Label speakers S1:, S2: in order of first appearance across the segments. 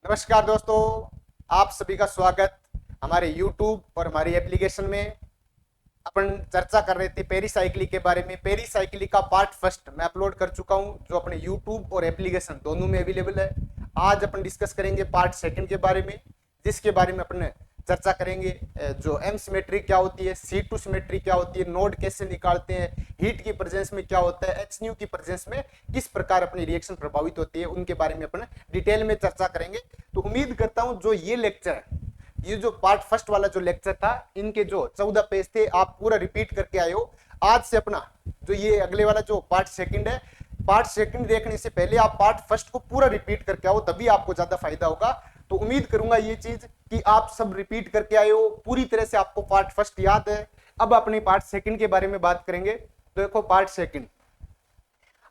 S1: नमस्कार दोस्तों, आप सभी का स्वागत हमारे YouTube और हमारी एप्लीकेशन में। अपन चर्चा कर रहे थे पेरीसाइकिली के बारे में। पेरीसाइकिली का पार्ट फर्स्ट मैं अपलोड कर चुका हूं, जो अपने YouTube और एप्लीकेशन दोनों में अवेलेबल है। आज अपन डिस्कस करेंगे पार्ट सेकंड के बारे में, जिसके बारे में अपन चर्चा करेंगे जो एम सिमेट्री क्या होती है, C2 सिमेट्री क्या होती है, नोड कैसे निकालते हैं, हीट की प्रेजेंस में क्या होता है, एच न्यू की प्रेजेंस में किस प्रकार अपनी रिएक्शन प्रभावित होती है, उनके बारे में अपन डिटेल में चर्चा करेंगे। तो उम्मीद करता हूं जो ये लेक्चर है, ये जो पार्ट फर्स्ट वाला जो लेक्चर था, इनके जो 14 पेज थे आप पूरा रिपीट करके आए हो। आज से अपना जो ये अगले वाला जो पार्ट सेकंड है, पार्ट सेकंड देखने से पहले आप पार्ट फर्स्ट को पूरा रिपीट करके आओ, तभी आपको ज्यादा फायदा होगा। तो उम्मीद करूंगा ये चीज कि आप सब रिपीट करके आए हो, पूरी तरह से आपको पार्ट फर्स्ट याद है। अब अपने पार्ट सेकंड के बारे में बात करेंगे। तो देखो पार्ट सेकंड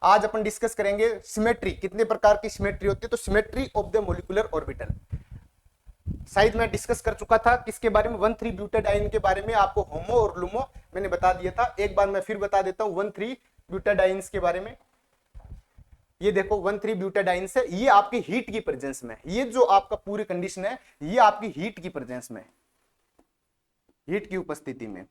S1: आज अपन डिस्कस करेंगे सिमेट्री, कितने प्रकार की सिमेट्री होती है। तो symmetry of the molecular orbital शायद मैं डिस्कस कर चुका था, किसके बारे में, 1,3 ब्यूटाडाइन के बारे में। आपको होमो और लुमो मैंने बता दिया था, एक बार मैं फिर बता देता हूं 1,3 ब्यूटाडाइंस के बारे में। ये देखो 1,3 ब्यूटाडाइन से, ये आपकी हीट की प्रेजेंस में, ये जो आपका पूरी कंडीशन है ये आपकी हीट की प्रेजेंस में, हीट की उपस्थिति में।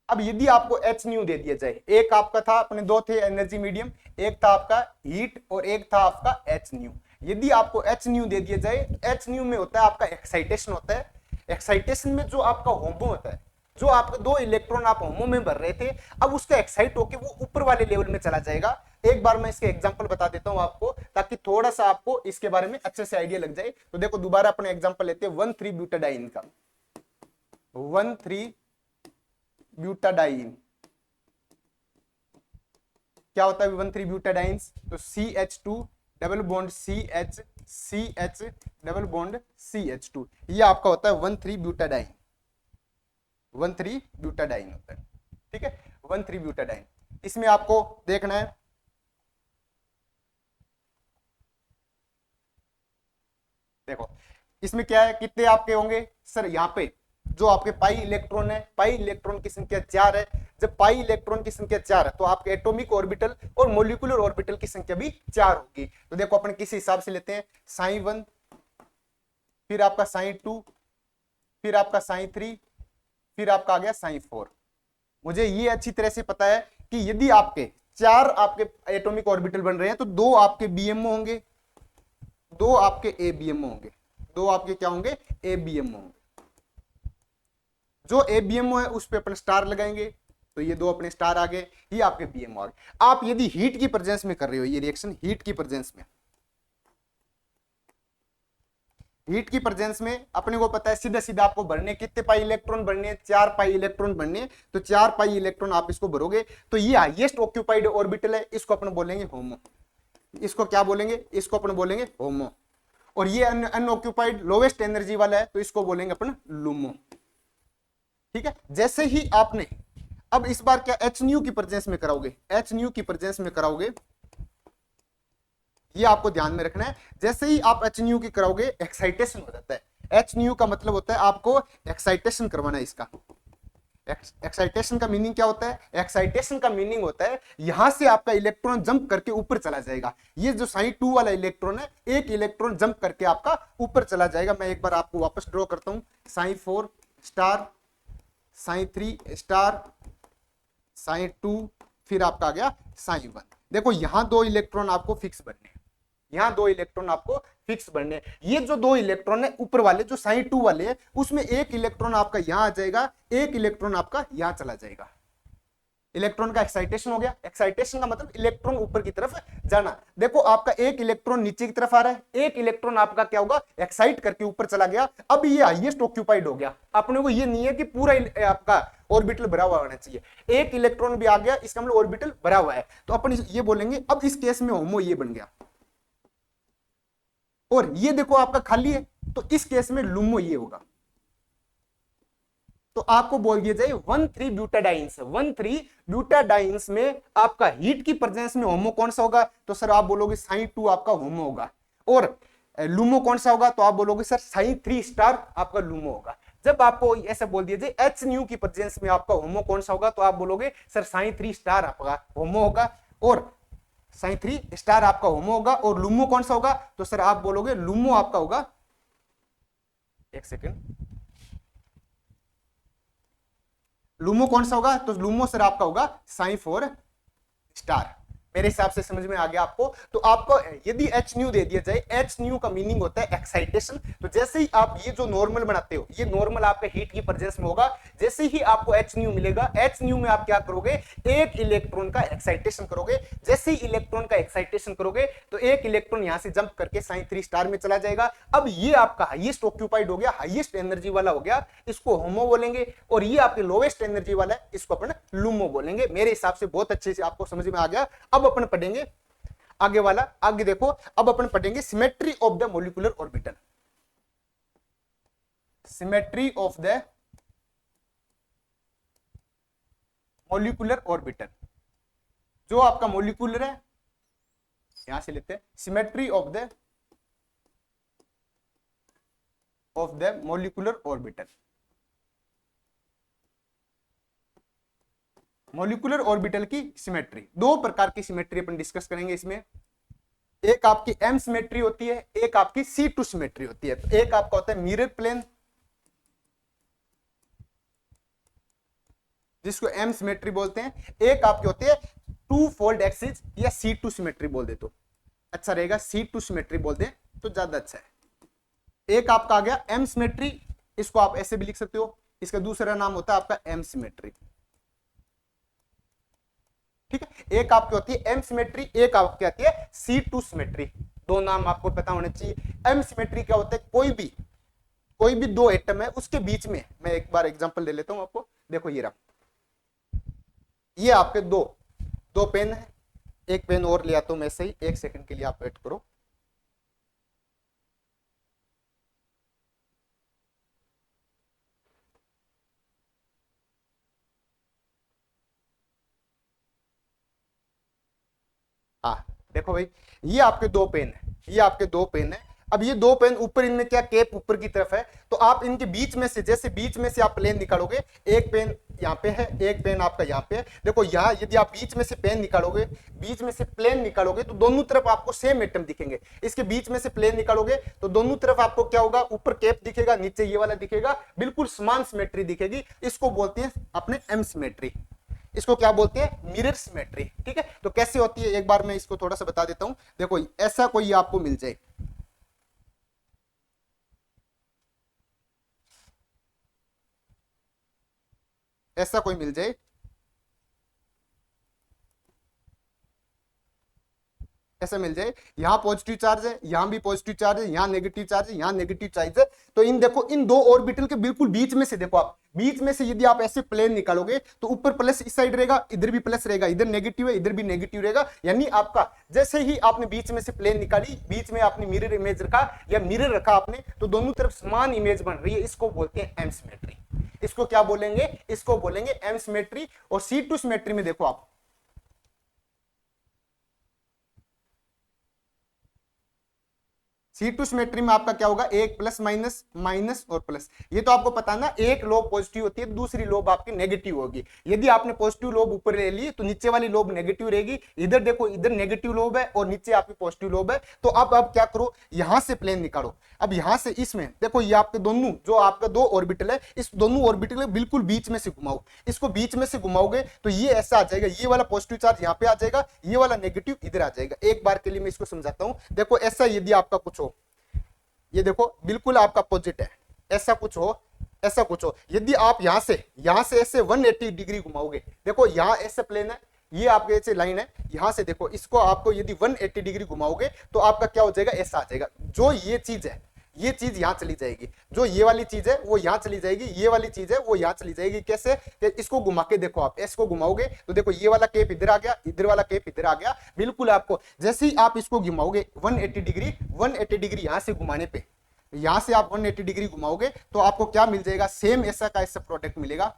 S1: अब यदि आपको एच न्यू दे दिया जाए, एक आपका था, अपने दो थे एनर्जी मीडियम, एक था आपका हीट और एक था आपका एच न्यू। यदि आपको एच न्यू दे दिया जाए, एच न्यू में होता है आपका एक्साइटेशन होता है। एक्साइटेशन में जो आपका होमो होता है, जो आपके दो इलेक्ट्रॉन आप होमो में भर रहे थे, अब उसका एक्साइट होकर वो ऊपर वाले लेवल में चला जाएगा। एक बार मैं इसके एग्जांपल बता देता हूं आपको, ताकि थोड़ा सा आपको इसके बारे में अच्छे से आइडिया लग जाए। तो देखो दोबारा अपने एग्जांपल लेते हैं 1,3 ब्यूटाडाइन का। 1,3 ब्यूटाडाइन क्या होता है? 1,3 ब्यूटाडाइंस, तो CH2 double bond CH, CH double bond CH2, ये आपका होता है 1,3 ब्यूटाडाइन। 1,3 ब्यूटाडाइन होता है, ठीक है। 1,3 ब्यूटाडाइन, इसमें आपको देखना है, देखो इसमें क्या है, कितने आपके होंगे सर? यहाँ पे जो आपके पाई इलेक्ट्रॉन है, पाई इलेक्ट्रॉन की संख्या 4 है। जब पाई इलेक्ट्रॉन की संख्या 4 है तो आपके एटॉमिक ऑर्बिटल और मोलिकुलर ऑर्बिटल की संख्या भी 4 होगी। तो देखो अपन किस हिसाब से लेते हैं, साइन 1, फिर आपका साइन 2, फिर आपका साइन 3, फिर आपका आ गया साइन 4। मुझे ये अच्छी तरह से पता है कि यदि आपके 4 आपके एटॉमिक ऑर्बिटल बन रहे हैं तो 2 आपके बीएमओ होंगे, 2 आपके एबीएमओ होंगे, 2 आपके क्या होंगे? एबीएमओ होंगे। जो एबीएमओ है उस पे अपन स्टार लगाएंगे, तो ये 2 अपने स्टार आ गए, ये आपके बीएमओ आ गए। आप यदि हीट की प्रेजेंस में कर रहे हो ये रिएक्शन, हीट की प्रेजेंस में, हीट की प्रेजेंस में अपने को पता है सीधा सीधा आपको भरने कितने पाई इलेक्ट्रॉन भरने, 4 पाई इलेक्ट्रॉन भरने। तो 4 पाई इलेक्ट्रॉन आप इसको भरोगे तो ये हाईएस्ट ऑक्यूपाइड ऑर्बिटल है, इसको अपन बोलेंगे होमो। इसको क्या बोलेंगे? इसको अपन बोलेंगे होमो। और ये अनऑक्यूपाइड लोवेस्ट एनर्जी वाला है, तो इसको बोलेंगे अपन लुमो, ठीक है। जैसे ही आपने अब इस बार क्या एच न्यू की प्रेजेंस में कराओगे, एच न्यू की प्रेजेंस में कराओगे, ये आपको ध्यान में रखना है। जैसे ही आप एच न्यू की कराओगे एक्साइटेशन हो जाता है। एच न्यू का मतलब होता है आपको एक्साइटेशन करवाना है। इसका एक्साइटेशन का मीनिंग क्या होता है? एक्साइटेशन का मीनिंग होता है यहां से आपका इलेक्ट्रॉन जंप करके ऊपर चला जाएगा। ये जो साइन 2 वाला इलेक्ट्रॉन है, एक इलेक्ट्रॉन जंप करके आपका ऊपर चला जाएगा। मैं एक बार आपको वापस ड्रॉ करता हूं, psi 4 star, psi 3 star, psi 2, फिर आपका आ गया साइन 1। देखो यहां 2 इलेक्ट्रॉन आपको फिक्स बनने, यहां 2 इलेक्ट्रॉन आपको फिक्स बनने। ये जो 2 इलेक्ट्रॉन है ऊपर वाले जो साइन 2 वाले हैं, उसमें एक इलेक्ट्रॉन आपका यहां आ जाएगा, एक इलेक्ट्रॉन आपका यहां चला जाएगा। इलेक्ट्रॉन का एक्साइटेशन हो गया। एक्साइटेशन का मतलब इलेक्ट्रॉन ऊपर की तरफ जाना। देखो आपका एक इलेक्ट्रॉन नीचे की तरफ आ रहा है, एक इलेक्ट्रॉन आपका क्या होगा? एक्साइट करके ऊपर चला गया। अब ये हाईएस्ट ऑक्यूपाइड हो गया। अपने को ये नहीं है कि पूरा आपका ऑर्बिटल भरा हुआ होना चाहिए, एक इलेक्ट्रॉन भी आ गया, इसका मतलब ऑर्बिटल भरा हुआ है। तो अपन ये बोलेंगे, अब इस केस में होमो ये बन गया, और ये देखो आपका खाली है, तो इस केस में लुमो ये होगा। तो आपको बोल दिया जाए 1,3 ब्यूटाडाइंस, 1,3 ब्यूटाडाइंस में आपका हीट की प्रेजेंस में होमो कौन सा होगा? तो सर आप बोलोगे साइन 2 आपका होमो होगा। और लुमो कौन सा होगा? तो आप बोलोगे सर साइन 3 स्टार आपका लुमो होगा। जब आपको ऐसा बोल दिया जाए एच न्यू की प्रेजेंस में आपका होमो कौन सा होगा, तो आप बोलोगे सर साइन 3 स्टार आपका होमो होगा, और साइन 3 स्टार आपका होमो होगा, और लुमो कौन सा होगा, तो सर आप बोलोगे लुमो आपका होगा, एक सेकेंड, लुमो कौन सा होगा, तो लुमो सर आपका होगा साइन 4 स्टार। मेरे हिसाब से समझ में आ गया आपको। तो आपको यदि एच न्यू दे दिया जाए, एच न्यू का मीनिंग होता है एक्साइटेशन। तो जैसे ही आप ये जो नॉर्मल बनाते हो, ये नॉर्मल आपके हीट की प्रेजेंस में होगा, जैसे ही आपको एच न्यू मिलेगा, एच न्यू में आप क्या करोगे, एक इलेक्ट्रॉन का एक्साइटेशन करोगे। जैसे ही इलेक्ट्रॉन का एक्साइटेशन करोगे तो एक इलेक्ट्रॉन यहां से जंप करके साइन 3 स्टार में चला जाएगा। अब ये आपका हाईएस्ट ऑक्यूपाइड हो गया, हाईएस्ट एनर्जी वाला हो गया, इसको होमो बोलेंगे, और ये आपके लोवेस्ट एनर्जी वाला है, इसको अपन लुमो बोलेंगे। मेरे हिसाब से बहुत अच्छे से आपको समझ में आ गया। अब अपन पढ़ेंगे आगे वाला, आगे देखो, अब अपन पढ़ेंगे symmetry of the molecular orbital. Symmetry of the molecular orbital, जो आपका मॉलिक्यूलर है, यहां से लेते हैं symmetry of the molecular orbital. Molecular orbital की सिमेट्री, दो प्रकार की सिमेट्री अपन डिस्कस करेंगे इसमें। एक आपकी एम सिमेट्री होती है, एक आपकी C2 सिमेट्री होती है। तो एक आपका होता है मिरर प्लेन, जिसको एम सिमेट्री बोलते हैं। एक आपकी होती है टू फोल्ड एक्सिस, या C2 सिमेट्री बोल दे तो अच्छा रहेगा, C2 सिमेट्री बोल दे तो ज्यादा अच्छा है। एक आपका आ गया एम सिमेट्री, इसको आप ऐसे भी लिख सकते हो, इसका दूसरा नाम होता है आपका एम सिमेट्री, ठीक है। एक आपकी होती है एम सिमेट्री, एक आपकी आती है C2 सिमेट्री। दो नाम आपको पता होने चाहिए। एम सिमेट्री क्या होता है, कोई भी दो एटम है, उसके बीच में, मैं एक बार एग्जांपल दे लेता हूं आपको। देखो ये रहा, ये आपके दो पेन है, एक पेन और ले आता हूं मैं सही, एक सेकंड के लिए आप वेट करो। हाँ देखो भाई, ये आपके दो पेन है, ये आपके दो पेन है। अब ये दो पेन ऊपर, इनमें क्या कैप ऊपर की तरफ है, तो आप इनके बीच में से, जैसे बीच में से आप प्लेन निकालोगे, एक पेन यहाँ पे है, एक पेन आपका यहाँ पे है। देखो यहाँ यदि आप बीच में से पेन निकालोगे, बीच में से प्लेन निकालोगे, तो दोनों तरफ आपको सेम एटम दिखेंगे। इसके बीच में से प्लेन निकालोगे तो दोनों तरफ आपको क्या होगा, ऊपर कैप दिखेगा, नीचे ये वाला दिखेगा, बिल्कुल समान सिमेट्री दिखेगी। इसको बोलते हैं अपने एम सिमेट्री, इसको क्या बोलते हैं, मिरर सिमेट्री, ठीक है। तो कैसे होती है, एक बार मैं इसको थोड़ा सा बता देता हूं। देखो ऐसा कोई आपको मिल जाए, ऐसा कोई मिल जाए, ऐसा मिल जाए, यहां पॉजिटिव चार्ज है, यहां भी पॉजिटिव चार्ज है, यहां नेगेटिव चार्ज है, यहां नेगेटिव चार्ज है। तो इन देखो, इन दो ऑर्बिटल के बिल्कुल बीच में से, देखो आप बीच में से यदि आप ऐसे प्लेन निकालोगे, तो ऊपर प्लस इस साइड रहेगा, इधर भी प्लस रहेगा, इधर नेगेटिव है, इधर भी नेगेटिव रहेगा। यानी आपका जैसे ही आपने बीच में से प्लेन निकाली, बीच में आपने मिरर इमेज रखा या मिरर रखा आपने, तो दोनों तरफ समान इमेज बन रही है। इसको बोलते हैं एम सिमेट्री। इसको क्या बोलेंगे, इसको बोलेंगे एम सिमेट्री। और C2 सिमेट्री में देखो आप, C2 सिमेट्री में आपका क्या होगा, एक प्लस माइनस, माइनस और प्लस। ये तो आपको पता ना, एक लोब पॉजिटिव होती है, दूसरी लोब आपकी नेगेटिव होगी। यदि आपने पॉजिटिव लोब ऊपर ले ली, तो नीचे वाली लोब नेगेटिव रहेगी। इधर देखो, इधर नेगेटिव लोब है और नीचे आपकी पॉजिटिव लोब है। तो अब क्या करो, यहां से प्लेन निकालो। अब यहां से इसमें देखो, ये आपके दोनों, जो आपका दो ऑर्बिटल है, इस दोनों ऑर्बिटल के बिल्कुल बीच में से घुमाओ। इसको बीच में से घुमाओगे तो ये ऐसा आ जाएगा, ये वाला पॉजिटिव चार्ज यहाँ पे आ जाएगा, ये वाला नेगेटिव इधर आ जाएगा। एक बार के लिए मैं इसको समझाता हूं। देखो ऐसा यदि आपका कुछ हो, ये देखो बिल्कुल आपका अपोजिट है, ऐसा कुछ हो, ऐसा कुछ हो। यदि आप यहां से ऐसे 180 डिग्री घुमाओगे, देखो यहां ऐसे प्लेन है, ये आपके ऐसे लाइन है, यहां से देखो इसको आपको यदि 180 डिग्री घुमाओगे, तो आपका क्या हो जाएगा, ऐसा आ जाएगा। जो ये चीज है, ये चीज यहां चली जाएगी, जो ये वाली चीज है वो यहां चली जाएगी, ये वाली चीज है वो यहां चली जाएगी। कैसे, इसको घुमा के देखो आप, इसको घुमाओगे तो देखो ये वाला केप इधर आ गया, इधर वाला केप इधर आ गया। बिल्कुल आपको जैसे ही आप इसको घुमाओगे 180 डिग्री यहां से घुमाने पे, यहां से आप 180 डिग्री घुमाओगे तो आपको क्या मिल जाएगा, सेम ऐसा का ऐसा प्रोडक्ट मिलेगा,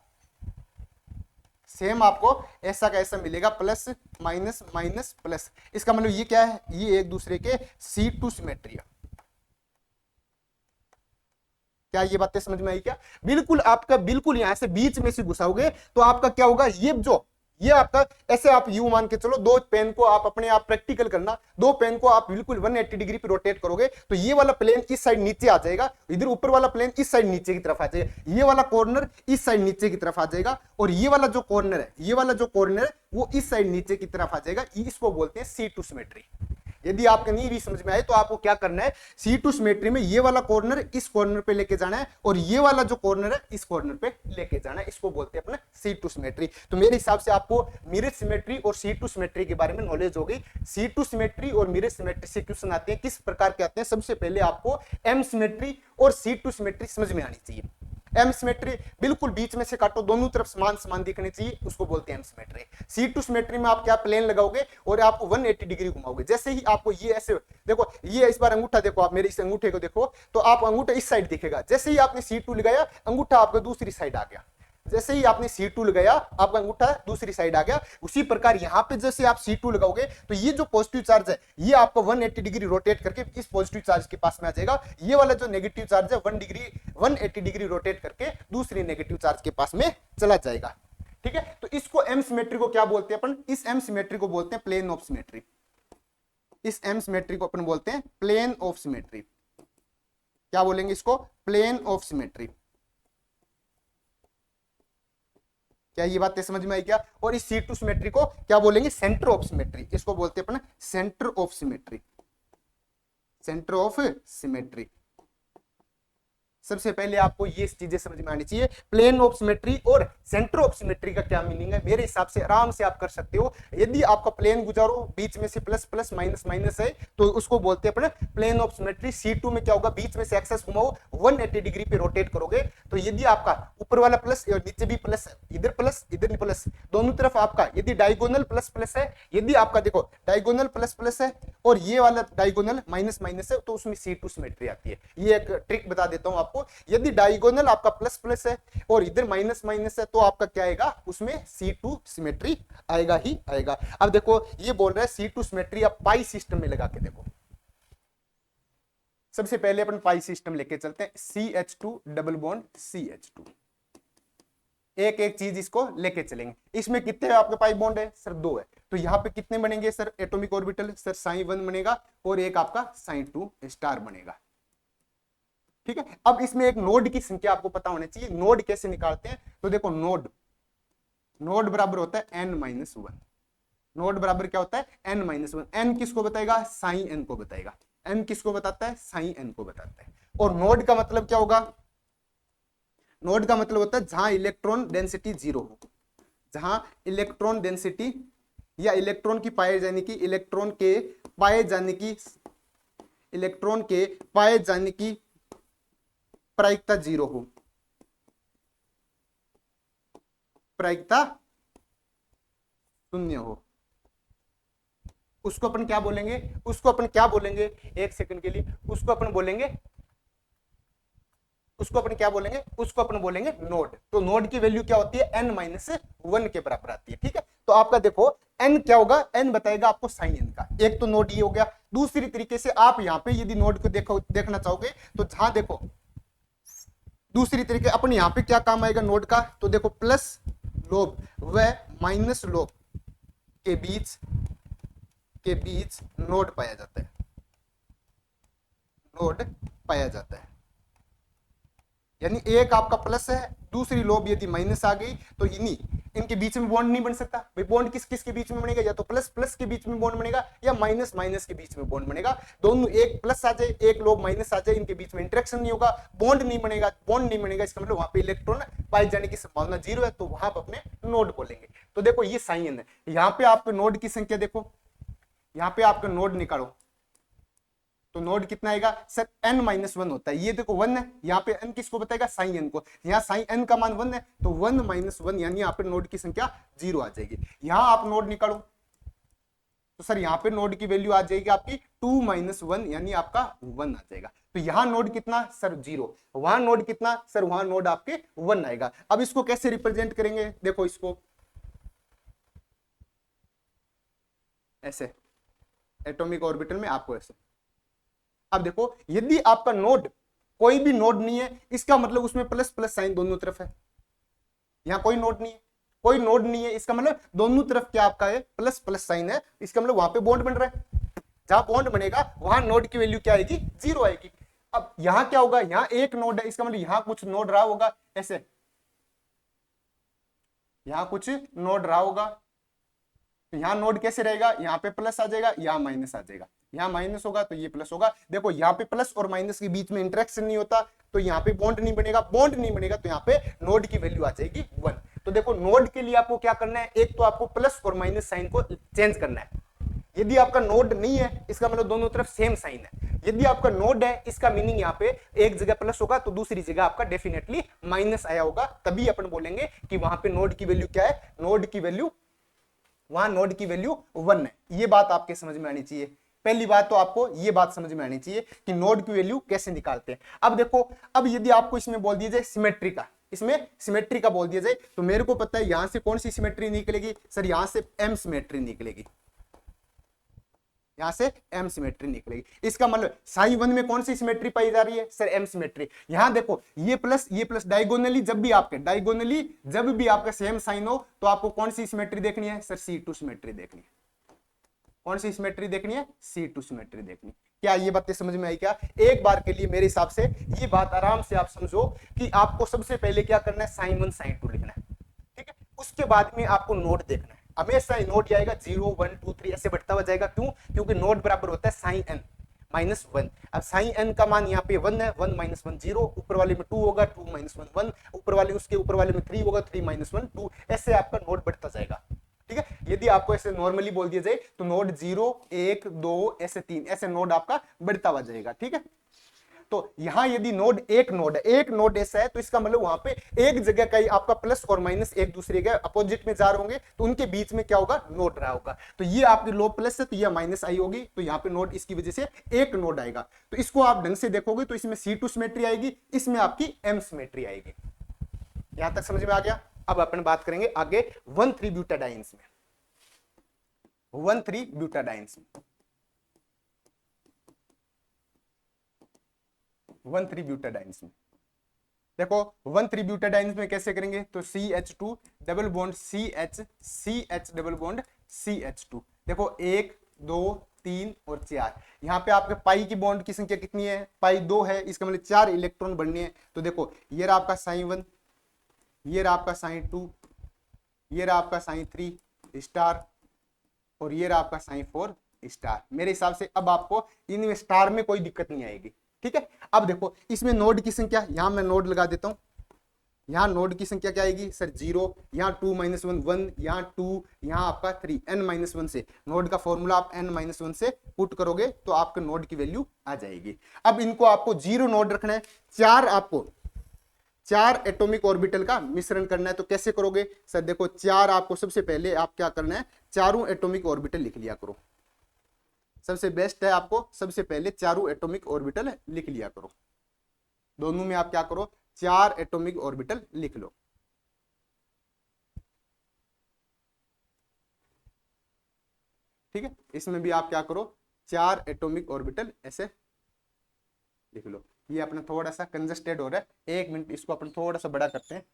S1: सेम आपको ऐसा का ऐसा मिलेगा, प्लस माइनस माइनस प्लस। इसका मतलब ये क्या है, ये एक दूसरे के C2 सिमेट्री है। क्या ये बातें समझ में आई क्या? बिल्कुल आपका बिल्कुल यहां से बीच में से घुसाओगे तो आपका क्या होगा, ये आपका ऐसे आप यू मान के चलो, दो पेन को आप अपने आप प्रैक्टिकल करना, दो पेन को आप बिल्कुल 180 डिग्री पे रोटेट करोगे तो ये वाला प्लेन इस साइड नीचे आ जाएगा, इधर ऊपर वाला प्लेन इस साइड नीचे की तरफ आ जाएगा, ये वाला कॉर्नर इस साइड नीचे की तरफ आ जाएगा, और ये वाला जो कॉर्नर है, ये वाला जो कॉर्नर है वो इस साइड नीचे की तरफ आ जाएगा। इसको बोलते हैं C2 सिमेट्री। यदि आपको नहीं भी समझ में आए तो आपको क्या करना है, C2 सिमेट्री में ये वाला कॉर्नर इस कॉर्नर पे लेके जाना है और ये वाला जो कॉर्नर है इस कॉर्नर पे लेके जाना है। इसको बोलते हैं अपना C2 सिमेट्री। तो मेरे हिसाब से आपको मिरर सिमेट्री और C2 सिमेट्री के बारे में नॉलेज हो गई। C2 सिमेट्री और मिरर सिमेट्री से क्वेश्चन आते हैं, किस प्रकार के आते हैं? सबसे पहले आपको M सिमेट्री और C2 सिमेट्री समझ में आनी चाहिए। एम सिमेट्री बिल्कुल बीच में से काटो, दोनों तरफ समान समान दिखने चाहिए, उसको बोलते हैं एम सिमेट्री। C2 सिमेट्री में आप क्या प्लेन लगाओगे और आप 180 डिग्री घुमाओगे। जैसे ही आपको ये ऐसे देखो, ये इस बार अंगूठा देखो, आप मेरे इस अंगूठे को देखो तो आप अंगूठा इस साइड दिखेगा। जैसे ही आपने C2 लगाया अंगूठा आपका दूसरी साइड आ गया, जैसे ही आपने C2 लगाया आपका अंगूठा दूसरी साइड आ गया। उसी प्रकार यहां पे जैसे आप C2 लगाओगे तो ये जो पॉजिटिव चार्ज है ये आपको 180 डिग्री रोटेट करके इस पॉजिटिव चार्ज के पास में आ जाएगा। ये वाला जो नेगेटिव चार्ज है 180 डिग्री रोटेट करके दूसरी नेगेटिव चार्ज के पास में चला जाएगा। ठीक है, तो इसको एम सिमेट्री को क्या बोलते हैं अपन? इस एम सिमेट्री को बोलते हैं प्लेन ऑफ सिमेट्री। इस एम सिमेट्री को अपन बोलते हैं प्लेन ऑफ सिमेट्री। क्या बोलेंगे इसको? Plane of symmetry. क्या ये बातें समझ में आई क्या? और इस C2 सिमेट्री को क्या बोलेंगे? Centre of symmetry. इसको बोलते हैं अपना centre of symmetry. Centre of symmetry. सबसे पहले आपको ये चीजें समझ में आनी चाहिए, प्लेन ऑफ सिमेट्री और सेंटर ऑफ सिमेट्री का क्या मीनिंग है। मेरे हिसाब से आराम से आप कर सकते हो। यदि आपका प्लेन गुजारो बीच में से प्लस प्लस माइनस माइनस है तो उसको बोलते हैं अपना प्लेन ऑफ सिमेट्री। C2 में क्या होगा, बीच में से एक्सेस घुमाओ 180 डिग्री पे रोटेट करोगे तो यदि आपका ऊपर वाला प्लस और नीचे भी प्लस, इधर प्लस, दोनों तरफ आपका यदि डायगोनल प्लस प्लस है, यदि आपका देखो डायगोनल प्लस प्लस है और ये वाला डायगोनल माइनस माइनस है तो उसमें C2 सिमेट्री आती है। ये एक ट्रिक बता देता हूं आपको। यदि डायगोनल आपका प्लस प्लस है और इधर माइनस माइनस है तो आपका क्या आएगा, उसमें C2 सिमेट्री आएगा ही आएगा। अब देखो ये बोल रहा है C2 सिमेट्री, आप पाई सिस्टम में लगा के देखो। सबसे पहले अपन पाई सिस्टम लेके चलते हैं। CH2 डबल बॉन्ड CH2, एक एक चीज इसको लेके चलेंगे। इसमें कितने आपके पाई बॉन्ड है सर? 2 है। तो यहाँ पे कितने बनेंगे sir atomic orbital? Sir psi1 बनेगा और एक आपका psi2 स्टार बनेगा। ठीक है, अब इसमें एक नोड की संख्या आपको पता होनी चाहिए। नोड कैसे निकालते हैं? तो देखो नोड बराबर होता है n-1। नोड बराबर क्या होता है? n-1। n किसको बताएगा? साइन n को बताएगा। n किसको बताता है? साइन n को बताता है। और नोड का मतलब क्या होगा? नोड का मतलब होता है जहां इलेक्ट्रॉन डेंसिटी 0 हो, जहां इलेक्ट्रॉन डेंसिटी या इलेक्ट्रॉन की पाए जाने की, इलेक्ट्रॉन के पाए जाने की प्रायिकता 0 हो, प्रायिकता 0 हो, उसको अपन क्या बोलेंगे? एक सेकंड के लिए उसको अपन बोलेंगे नोड। तो नोड की वैल्यू क्या होती है? n-1 के बराबर आती है। ठीक है, तो आपका देखो n क्या होगा? n बताएगा आपको साइन n का। एक तो नोड ये हो गया। दूसरी तरीके से आप यहाँ पे यदि नोड को देखना चाहोगे तो जहां देखो दूसरी तरीके अपन यहाँ पे क्या काम आएगा नोड का? तो देखो प्लस लोब व माइनस लोब के बीच नोड पाया जाता है। यानी एक आपका प्लस है, दूसरी लोब यदि माइनस आ गई तो इनके बीच में बॉन्ड नहीं बन सकता। भाई बॉन्ड किस के बीच में बनेगा? या तो प्लस प्लस के बीच में बॉन्ड बनेगा या माइनस माइनस के बीच में बॉन्ड बनेगा। दोनों एक प्लस आ जाए एक लोब माइनस आ जाए, इनके बीच में इंटरेक्शन नहीं होगा, बॉन्ड नहीं बनेगा। इसका मतलब वहां पे इलेक्ट्रॉन पाए जाने की संभावना 0 है, तो वहां पर अपने नोड बोलेंगे। तो देखो ये साइन है। यहाँ पे आपके नोड की संख्या देखो, यहाँ पे आपका नोड निकालो तो नोड कितना आएगा सर? n-1 होता है। ये देखो 1 है, यहाँ पे n किसको बताएगा? साइन n को। यहाँ साइन n का मान 1 है तो 1-1 यानी यहाँ पे नोड की संख्या 0 आ जाएगी। यहाँ आप नोड निकालो तो सर यहाँ पे नोड की वैल्यू आ जाएगी आपकी 2-1 यानी आपका 1 आ जाएगा। तो यहाँ नोड कितना सर? 0। वहां नोड कितना सर? वहां नोड आपके 1 आएगा। अब इसको कैसे रिप्रेजेंट करेंगे? देखो इसको ऐसे, एटॉमिक ऑर्बिटल में आपको ऐसे। अब देखो यदि आपका नोड कोई भी नोड नहीं है, इसका मतलब उसमें प्लस प्लस साइन दोनों तरफ है। यहाँ कोई नोड नहीं है, कोई नोड नहीं है, इसका मतलब दोनों तरफ क्या आपका है, प्लस प्लस साइन है, इसका मतलब वहां पे बॉन्ड बन रहा है। जहां बॉन्ड बनेगा वहां नोड की वैल्यू क्या आएगी, 0 आएगी। अब यहां क्या होगा, यहां एक नोड है, इसका मतलब यहां कुछ नोड रहा होगा ऐसे, यहां कुछ नोड रहा होगा, तो यहां नोड कैसे रहेगा, यहाँ पे प्लस आ जाएगा, यहाँ माइनस आ जाएगा, यहाँ माइनस होगा तो ये प्लस होगा। देखो यहाँ पे प्लस और माइनस के बीच में इंटरेक्शन नहीं होता, तो यहाँ पे बॉन्ड नहीं बनेगा, बॉन्ड नहीं बनेगा तो यहाँ पे नोड की वैल्यू आ जाएगी 1। तो देखो नोड के लिए आपको क्या करना है, एक तो आपको प्लस और माइनस साइन को चेंज करना है। यदि आपका नोड नहीं है, इसका मतलब दोनों तरफ सेम साइन है। यदि आपका नोड है, इसका मीनिंग यहाँ पे एक जगह प्लस होगा तो दूसरी जगह आपका डेफिनेटली माइनस आया होगा, तभी अपन बोलेंगे कि वहां पे नोड की वैल्यू क्या है, नोड की वैल्यू, वहां नोड की वैल्यू 1 है। ये बात आपके समझ में आनी चाहिए। पहली बात तो आपको ये बात समझ में आनी चाहिए कि नोड की वैल्यू कैसे निकालते हैं। अब देखो, अब यदि आपको इसमें बोल दिया जाए सिमेट्री का, इसमें सिमेट्री का बोल दिया जाए, तो मेरे को पता है यहां से कौन सी सिमेट्री निकलेगी सर, यहां से एम सिमेट्री निकलेगी, यहां से एम सिमेट्री निकलेगी। इसका मतलब साई 1 में कौन सी सिमेट्री पाई जा रही है सर, एम सिमेट्री। यहां देखो ये प्लस डायगोनली, जब भी आपके डायगोनली जब भी आपका सेम साइन हो तो आपको कौन सी सिमेट्री देखनी है सर, C2 सिमेट्री देखनी है। कौन सी सिमेट्री देखनी है, C2 सिमेट्री देखनी। क्या ये बातें समझ में आई क्या? एक बार के लिए मेरे हिसाब से ये बात आराम से आप समझो कि आपको सबसे पहले क्या करना है, साइन 1 साइन 2 लिखना है, ठीक है। उसके बाद में आपको नोट देखना है, हमेशा नोट आएगा 0 1 2 3 ऐसे बढ़ता हुआ जाएगा। क्यों? क्योंकि नोट बराबर होता है साइन n माइनस 1। अब साइन n का मान यहाँ पे 1 है, 1 माइनस 1 0, ऊपर वाले में 2 होगा, 2 माइनस 1 1, ऊपर वाले उसके ऊपर वाले में 3 होगा, 3 माइनस 1 2, ऐसे आपका नोट बढ़ता जाएगा, ठीक है। यदि आपको ऐसे नॉर्मली बोल दिया जाए तो नोड 0 1 2 ऐसे 3 ऐसे नोड आपका बढ़ता हुआ जाएगा, ठीक है। तो यहां यदि नोड एक नोड ऐसा है तो इसका मतलब वहां पे एक जगह का ही आपका प्लस और माइनस एक दूसरे के अपोजिट में जा रहे होंगे, तो उनके बीच में क्या होगा, नोड रहा होगा। तो ये आपकी लो प्लस है तो ये माइनस आई होगी, तो यहाँ पे नोड इसकी वजह से एक नोड आएगा। तो इसको आप ढंग से देखोगे तो इसमें C2 सिमेट्री आएगी, इसमें आपकी M सिमेट्री आएगी। यहां तक समझ में आ गया? अब अपन बात करेंगे आगे 1,3 ब्यूटाडाइंस में। 1,3 ब्यूटाडाइंस में 1,3 ब्यूटाडाइंस में देखो 1,3 ब्यूटाडाइंस में कैसे करेंगे, तो CH2 double bond CH double bond CH2। देखो 1 2 3 और 4, यहाँ पे आपके पाई की बॉन्ड की संख्या कितनी है, पाई 2 है, इसका मतलब 4 इलेक्ट्रॉन बनने हैं। तो देखो ये रहा आपका साइन 1, ये रहा आपका साइन 2, ये रहा आपका साइन 3 स्टार, और ये रहा आपका साइन 4 स्टार। मेरे हिसाब से अब आपको इनमें स्टार में कोई दिक्कत नहीं आएगी, ठीक है। अब देखो इसमें नोड की संख्या, यहां मैं नोड लगा देता हूं, यहां नोड की संख्या क्या आएगी सर, 0, यहाँ 2 माइनस 1 1, यहाँ 2, यहाँ आपका 3, n माइनस 1 से नोड का फॉर्मूला आप n माइनस 1 से पुट करोगे तो आपके नोड की वैल्यू आ जाएगी। अब इनको आपको 0 नोड रखना है, आपको 4 एटॉमिक ऑर्बिटल का मिश्रण करना है। तो कैसे करोगे सर, देखो 4 आपको सबसे पहले आप क्या करना है, चारों एटॉमिक ऑर्बिटल लिख लिया करो। सबसे बेस्ट है आपको सबसे पहले चारों एटॉमिक ऑर्बिटल लिख लिया करो। दोनों में आप क्या करो, 4 एटॉमिक ऑर्बिटल लिख लो, ठीक है। इसमें भी आप क्या करो, 4 एटॉमिक ऑर्बिटल ऐसे लिख लो। ये अपना थोड़ा सा कंजस्टेड हो रहा है, 1 मिनट इसको अपन थोड़ा सा बड़ा करते हैं,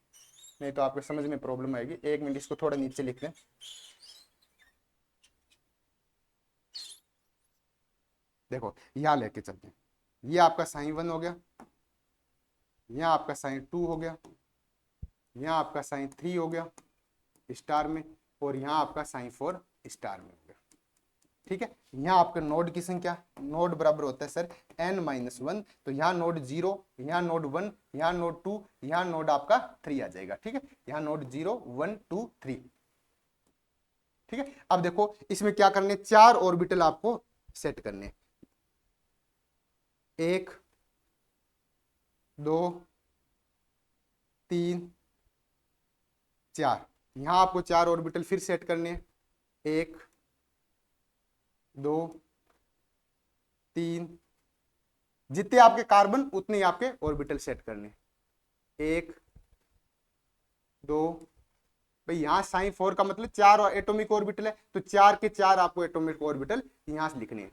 S1: नहीं तो आपको समझ में प्रॉब्लम आएगी। 1 मिनट इसको थोड़ा नीचे लिख लें। देखो यहां लेके चलते हैं, ये आपका साइन 1 हो गया, यहाँ आपका साइन 2 हो गया, यहाँ आपका साइन 3 हो गया स्टार में, और यहाँ आपका साइन 4 स्टार में हो गया, ठीक है। यहाँ आपका नोड की संख्या, नोड बराबर होता है सर n माइनस 1, तो यहाँ नोड 0, यहाँ नोड 1, यहाँ नोड 2, यहाँ नोड आपका 3 आ जाएगा, ठीक है। यहाँ नोड 0 1 2 3, ठीक है। अब देखो इसमें क्या करने, 4 ऑर्बिटल आपको सेट करने, 1 2 3 4, यहां आपको 4 ऑर्बिटल फिर सेट करने हैं, 1 2 3, जितने आपके कार्बन उतने ही आपके ऑर्बिटल सेट करने, 1 2, भाई यहां साइन 4 का मतलब 4 एटॉमिक ऑर्बिटल है, तो 4 के 4 आपको एटॉमिक ऑर्बिटल यहां से लिखने हैं।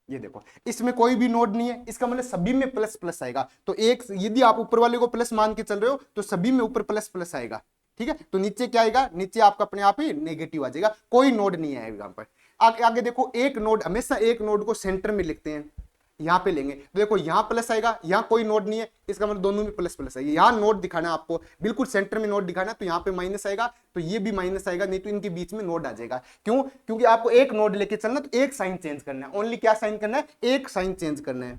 S1: ये देखो इसमें कोई भी नोड नहीं है, इसका मतलब सभी में प्लस प्लस आएगा। तो एक यदि आप ऊपर वाले को प्लस मान के चल रहे हो तो सभी में ऊपर प्लस प्लस आएगा। ठीक है, तो नीचे क्या आएगा, नीचे आपका अपने आप ही नेगेटिव आ जाएगा, कोई नोड नहीं आएगा यहाँ पर। आगे देखो एक नोड, हमेशा एक नोड को सेंटर में लिखते हैं, यहाँ पे लेंगे तो देखो यहाँ प्लस आएगा, यहाँ कोई नोड नहीं है, इसका मतलब दोनों में प्लस प्लस आएगा। यहाँ नोड दिखाना है आपको, बिल्कुल सेंटर में नोड दिखाना है, तो यहाँ पे माइनस आएगा, तो ये भी माइनस आएगा, नहीं तो इनके बीच में नोड आ जाएगा। क्यों? क्योंकि आपको एक नोड लेके चलना, तो एक साइन चेंज करना है, ओनली क्या साइन करना है, एक साइन चेंज करना है।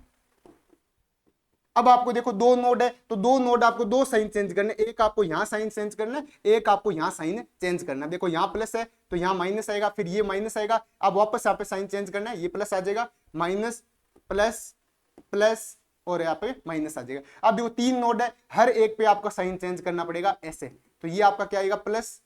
S1: अब आपको देखो दो नोड है, तो दो नोड आपको दो साइन चेंज करने, एक आपको यहाँ साइन चेंज करना है, एक आपको यहाँ साइन चेंज करना है। देखो यहाँ प्लस है तो यहाँ माइनस आएगा, फिर ये माइनस आएगा, अब वापस यहाँ पे साइन चेंज करना है, ये प्लस आ जाएगा, माइनस प्लस प्लस और यहाँ पे माइनस आ जाएगा। अब देखो तीन नोड है, हर एक पे आपको साइन चेंज करना पड़ेगा ऐसे, तो ये आपका क्या आएगा, प्लस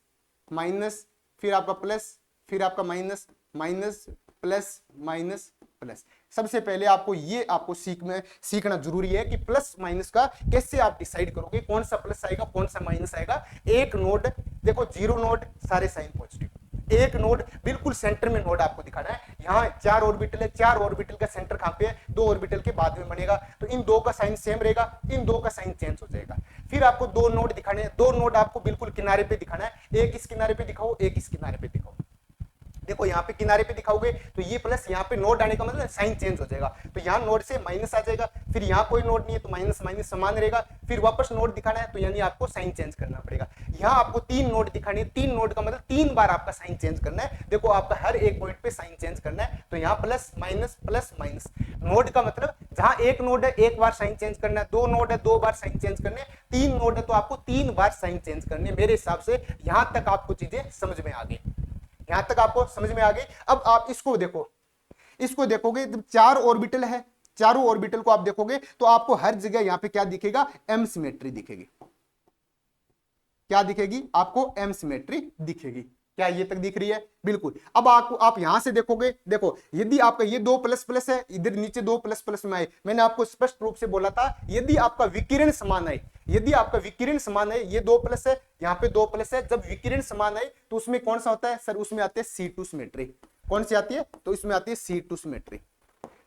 S1: माइनस, फिर आपका प्लस, फिर आपका minus, minus plus minus plus. सबसे पहले आपको ये आपको सीखना जरूरी है कि प्लस माइनस का कैसे आप डिसाइड करोगे, कौन सा प्लस आएगा कौन सा माइनस आएगा। एक नोड देखो, जीरो नोड सारे साइन पॉजिटिव, एक नोड बिल्कुल सेंटर में नोड आपको दिखाना है। यहाँ चार ऑर्बिटल है, चार ऑर्बिटल का सेंटर कहां पे है, दो ऑर्बिटल के बाद में बनेगा, तो इन दो का साइन सेम रहेगा, इन दो का साइन चेंज हो जाएगा। फिर आपको दो नोड दिखाने हैं, दो नोड आपको बिल्कुल किनारे पे दिखाना है, एक इस किनारे पे दिखाओ, एक इस किनारे पे दिखाओ। देखो यहाँ पे किनारे पे दिखाओगे तो ये प्लस, यहाँ पे नोड आने का मतलब साइन चेंज हो जाएगा, तो यहाँ नोड से माइनस आ जाएगा, फिर यहाँ कोई नोड नहीं है तो माइनस माइनस समान रहेगा, फिर वापस नोड दिखाना है तो यानी आपको साइन चेंज करना पड़ेगा। यहाँ आपको तीन नोड दिखाने, तीन नोड का मतलब तीन बार आपका साइन चेंज करना है। देखो आपका हर एक पॉइंट पे साइन चेंज करना है, तो यहाँ plus minus plus minus. Node का मतलब जहां एक नोड है एक बार साइन चेंज करना है, दो नोड है दो बार साइन चेंज करने, तीन नोड है तो आपको तीन बार साइन चेंज करने। मेरे हिसाब से यहां तक आपको चीजें समझ में आ गई, यहां तक आपको समझ में आ गई। अब आप इसको देखो, इसको देखोगे जब चार ऑर्बिटल है, चारों ऑर्बिटल को आप देखोगे तो आपको हर जगह यहां पे क्या दिखेगा, एम सिमेट्री दिखेगी। क्या दिखेगी आपको, एम सिमेट्री दिखेगी। क्या ये तक दिख रही है, बिल्कुल। अब आपको आप यहां से देखोगे, देखो यदि आपका ये दो प्लस प्लस है, इधर नीचे दो प्लस प्लस में आए, मैंने आपको स्पष्ट रूप से बोला था यदि आपका विकिरण समान है, यदि आपका विकिरण समान है, ये दो प्लस है यहाँ पे दो प्लस है, जब विकिरण समान है तो उसमें कौन सा होता है सर, उसमें आती है C2 सिमेट्री। कौन सी आती है, तो इसमें आती है C2 सिमेट्री।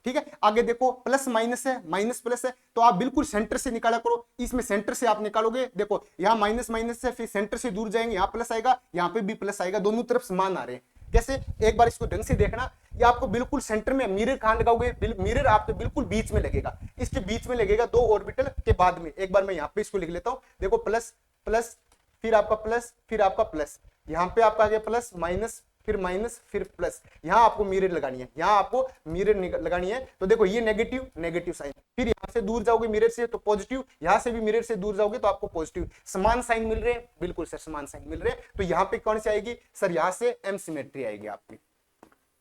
S1: ठीक है, आगे देखो प्लस माइनस है, माइनस प्लस है, तो आप बिल्कुल सेंटर से निकाला करो, इसमें सेंटर से आप निकालोगे, देखो यहाँ माइनस माइनस है, फिर सेंटर से दूर जाएंगे, यहाँ प्लस आएगा, यहाँ पे भी प्लस आएगा, दोनों तरफ समान आ रहे हैं। कैसे, एक बार इसको ढंग से देखना, ये आपको बिल्कुल सेंटर में, मिरर कहां लगाओगे, मिरर आपके बिल्कुल बीच में लगेगा, इसके बीच में लगेगा दो ऑर्बिटल के बाद में। एक बार मैं यहाँ पे इसको लिख लेता हूं, देखो प्लस प्लस, फिर आपका प्लस, फिर आपका प्लस, यहाँ पे आपका आ गया प्लस माइनस, फिर माइनस, फिर प्लस, यहां आपको मिरर लगानी है, यहां आपको मिरर लगानी है। तो देखो ये नेगेटिव नेगेटिव साइन, फिर यहां से दूर जाओगे मिरर से तो पॉजिटिव, यहां से भी मिरर से दूर जाओगे तो आपको पॉजिटिव। समान साइन मिल रहे हैं, बिल्कुल सर समान साइन मिल रहे हैं। तो यहां पे कौन सी आएगी सर, यहां से एम सिमेट्री आएगी आपकी।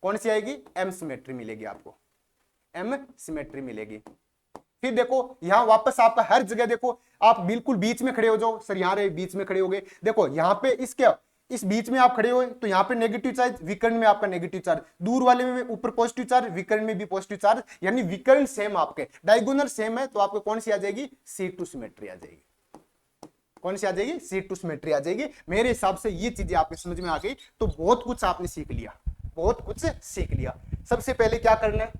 S1: कौन सी आएगी, एम सिमेट्री मिलेगी आपको, एम सिमेट्री मिलेगी। फिर देखो यहां वापस आपका हर जगह देखो, आप बिल्कुल बीच में खड़े हो जाओ, सर यहां रहे बीच में खड़े हो गए, देखो यहाँ पे इसके इस बीच में आप खड़े हो तो यहाँ पे नेगेटिव चार्ज, विकर्ण में आपका नेगेटिव चार्ज, दूर वाले में ऊपर पॉजिटिव चार्ज, विकर्ण में भी पॉजिटिव चार्ज, यानी विकर्ण सेम आपके, डायगोनल सेम है, तो आपको कौन सी आ जाएगी, C2 सिमेट्री आ जाएगी। कौन सी आ जाएगी, C2 सिमेट्री आ जाएगी। मेरे हिसाब से ये चीजें आपके समझ में आ गई, तो बहुत कुछ आपने सीख लिया, बहुत कुछ सीख लिया। सबसे पहले क्या करना है,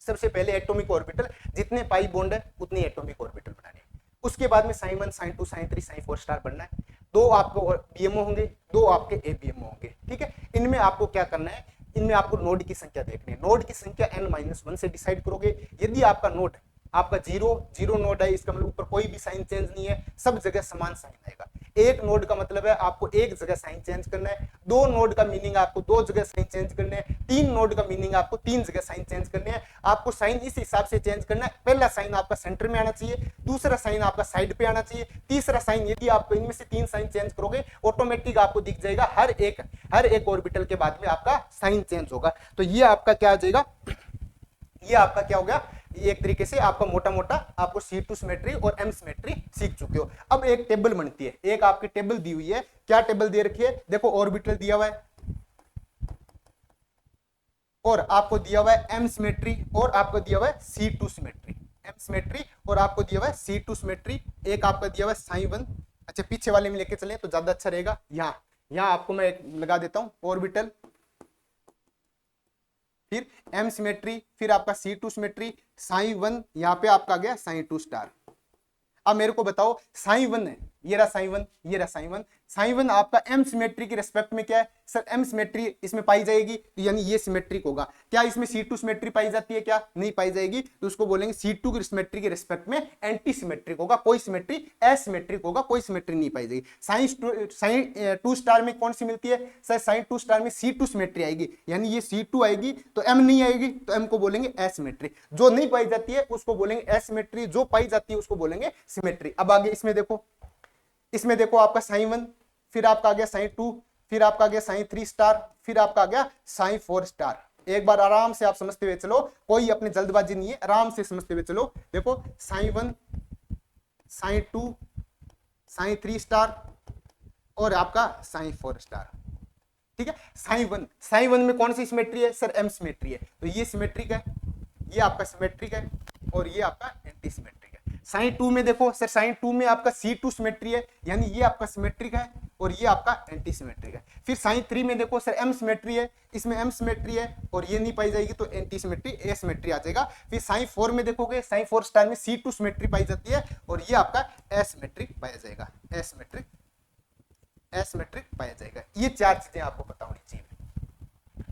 S1: सबसे पहले एटॉमिक ऑर्बिटल, जितने पाई बॉन्ड है उतने एटॉमिक ऑर्बिटल बनाने, उसके बाद में sin 1 sin 2 sin 3 sin 4 star बनना है। दो आपको बीएमओ होंगे, दो आपके एबीएमओ होंगे। ठीक है, इनमें आपको क्या करना है, इनमें आपको नोड की संख्या देखनी है, नोड की संख्या n-1 से डिसाइड करोगे। यदि आपका नोड आपका जीरो नोड है, इसका मतलब ऊपर कोई भी साइन चेंज नहीं है, सब जगह समान साइन आएगा। एक नोड का मतलब है आपको एक जगह साइन चेंज करना है, दो नोड का मीनिंग आपको दो जगह साइन चेंज करने हैं, तीन नोड का मीनिंग आपको तीन जगह साइन चेंज करने हैं। आपको साइन इस हिसाब से चेंज करना है, पहला साइन आपका सेंटर में आना चाहिए, दूसरा साइन आपका साइड पे आना चाहिए, तीसरा साइन, यदि आप इनमें से तीन साइन चेंज करोगे ऑटोमेटिक आपको दिख जाएगा हर एक ऑर्बिटल के बाद में आपका साइन चेंज होगा। तो ये आपका क्या आ जाएगा, ये आपका क्या हो गया, एक तरीके से आपका मोटा मोटा आपको C2 सिमेट्री और M सिमेट्री सीख चुके हो। अब एक टेबल बनती है, एक आपकी टेबल दी हुई है, क्या टेबल दे रखी है, देखो ऑर्बिटल दिया हुआ है और आपको दिया हुआ है M सिमेट्री और आपको दिया हुआ है C2 सिमेट्री, M सिमेट्री और आपको दिया हुआ है C2 सिमेट्री, एक आपका दिया हुआ है sin 1। अच्छा पीछे वाले में लेके चले तो ज्यादा अच्छा रहेगा। यहाँ आपको मैं एक लगा देता हूं ऑर्बिटल, फिर M सिमेट्री, फिर आपका C2 सिमेट्री, साई 1 यहाँ पे आपका आ गया साई 2 स्टार। अब मेरे को बताओ साई 1 है, ये रहा साई 1, ये रहा साई 1, साई 1 आपका M सिमेट्री के रिस्पेक्ट में क्या है सर, M सिमेट्री इसमें पाई जाएगी, तो यानी ये सिमेट्रिक होगा। क्या इसमें C2 सिमेट्री पाई जाती है, क्या नहीं पाई जाएगी, तो उसको बोलेंगे C2 की सिमेट्री के रिस्पेक्ट में एंटी सिमेट्रिक होगा, कोई सिमेट्री एसिमेट्रिक होगा, कोई सिमेट्री नहीं पाई जाएगी। साइन 2 स्टार में कौन सी मिलती है सर, साइन 2 स्टार में C2 सिमेट्री आएगी, यानी ये C2 आएगी तो M नहीं आएगी, तो M को बोलेंगे एसिमेट्री। जो नहीं पाई जाती है उसको बोलेंगे एसिमेट्री, जो पाई जाती है उसको बोलेंगे सिमेट्री। अब आगे इसमें देखो, इसमें देखो आपका साइन 1, फिर आपका आ गया साइन 2, फिर आपका आ गया साइन 3 स्टार, फिर आपका आ गया साइन 4 स्टार। एक बार आराम से आप समझते हुए चलो, कोई अपनी जल्दबाजी नहीं है, आराम से समझते हुए चलो। देखो साइन 1, साइन 2, साइन 3 स्टार और आपका साइन 4 स्टार। ठीक है, साइन 1 में कौन सी सिमेट्री है सर, M सिमेट्री है, तो ये सिमेट्रिक है, ये आपका सिमेट्रिक है और ये आपका एंटी सिमेट्रिक है। साइन 2 में देखो सर, साइन 2 में आपका C2 सिमेट्री है, यानी ये आपका सिमेट्रिक है और ये आपका एंटी सिमेट्रिक है। फिर साइन 3 में देखो सर M सिमेट्री है, इसमें M सिमेट्री है और ये नहीं पाई जाएगी, तो एंटी सिमेट्री ए सिमेट्री आ जाएगा। फिर साइन 4 में देखोगे, साइन 4 स्टार में C2 सिमेट्री पाई जाती है और ये आपका एसिमेट्रिक पाया जाएगा, एसिमेट्रिक पाया जाएगा। ये चार चीजें आपको पता होनी चाहिए।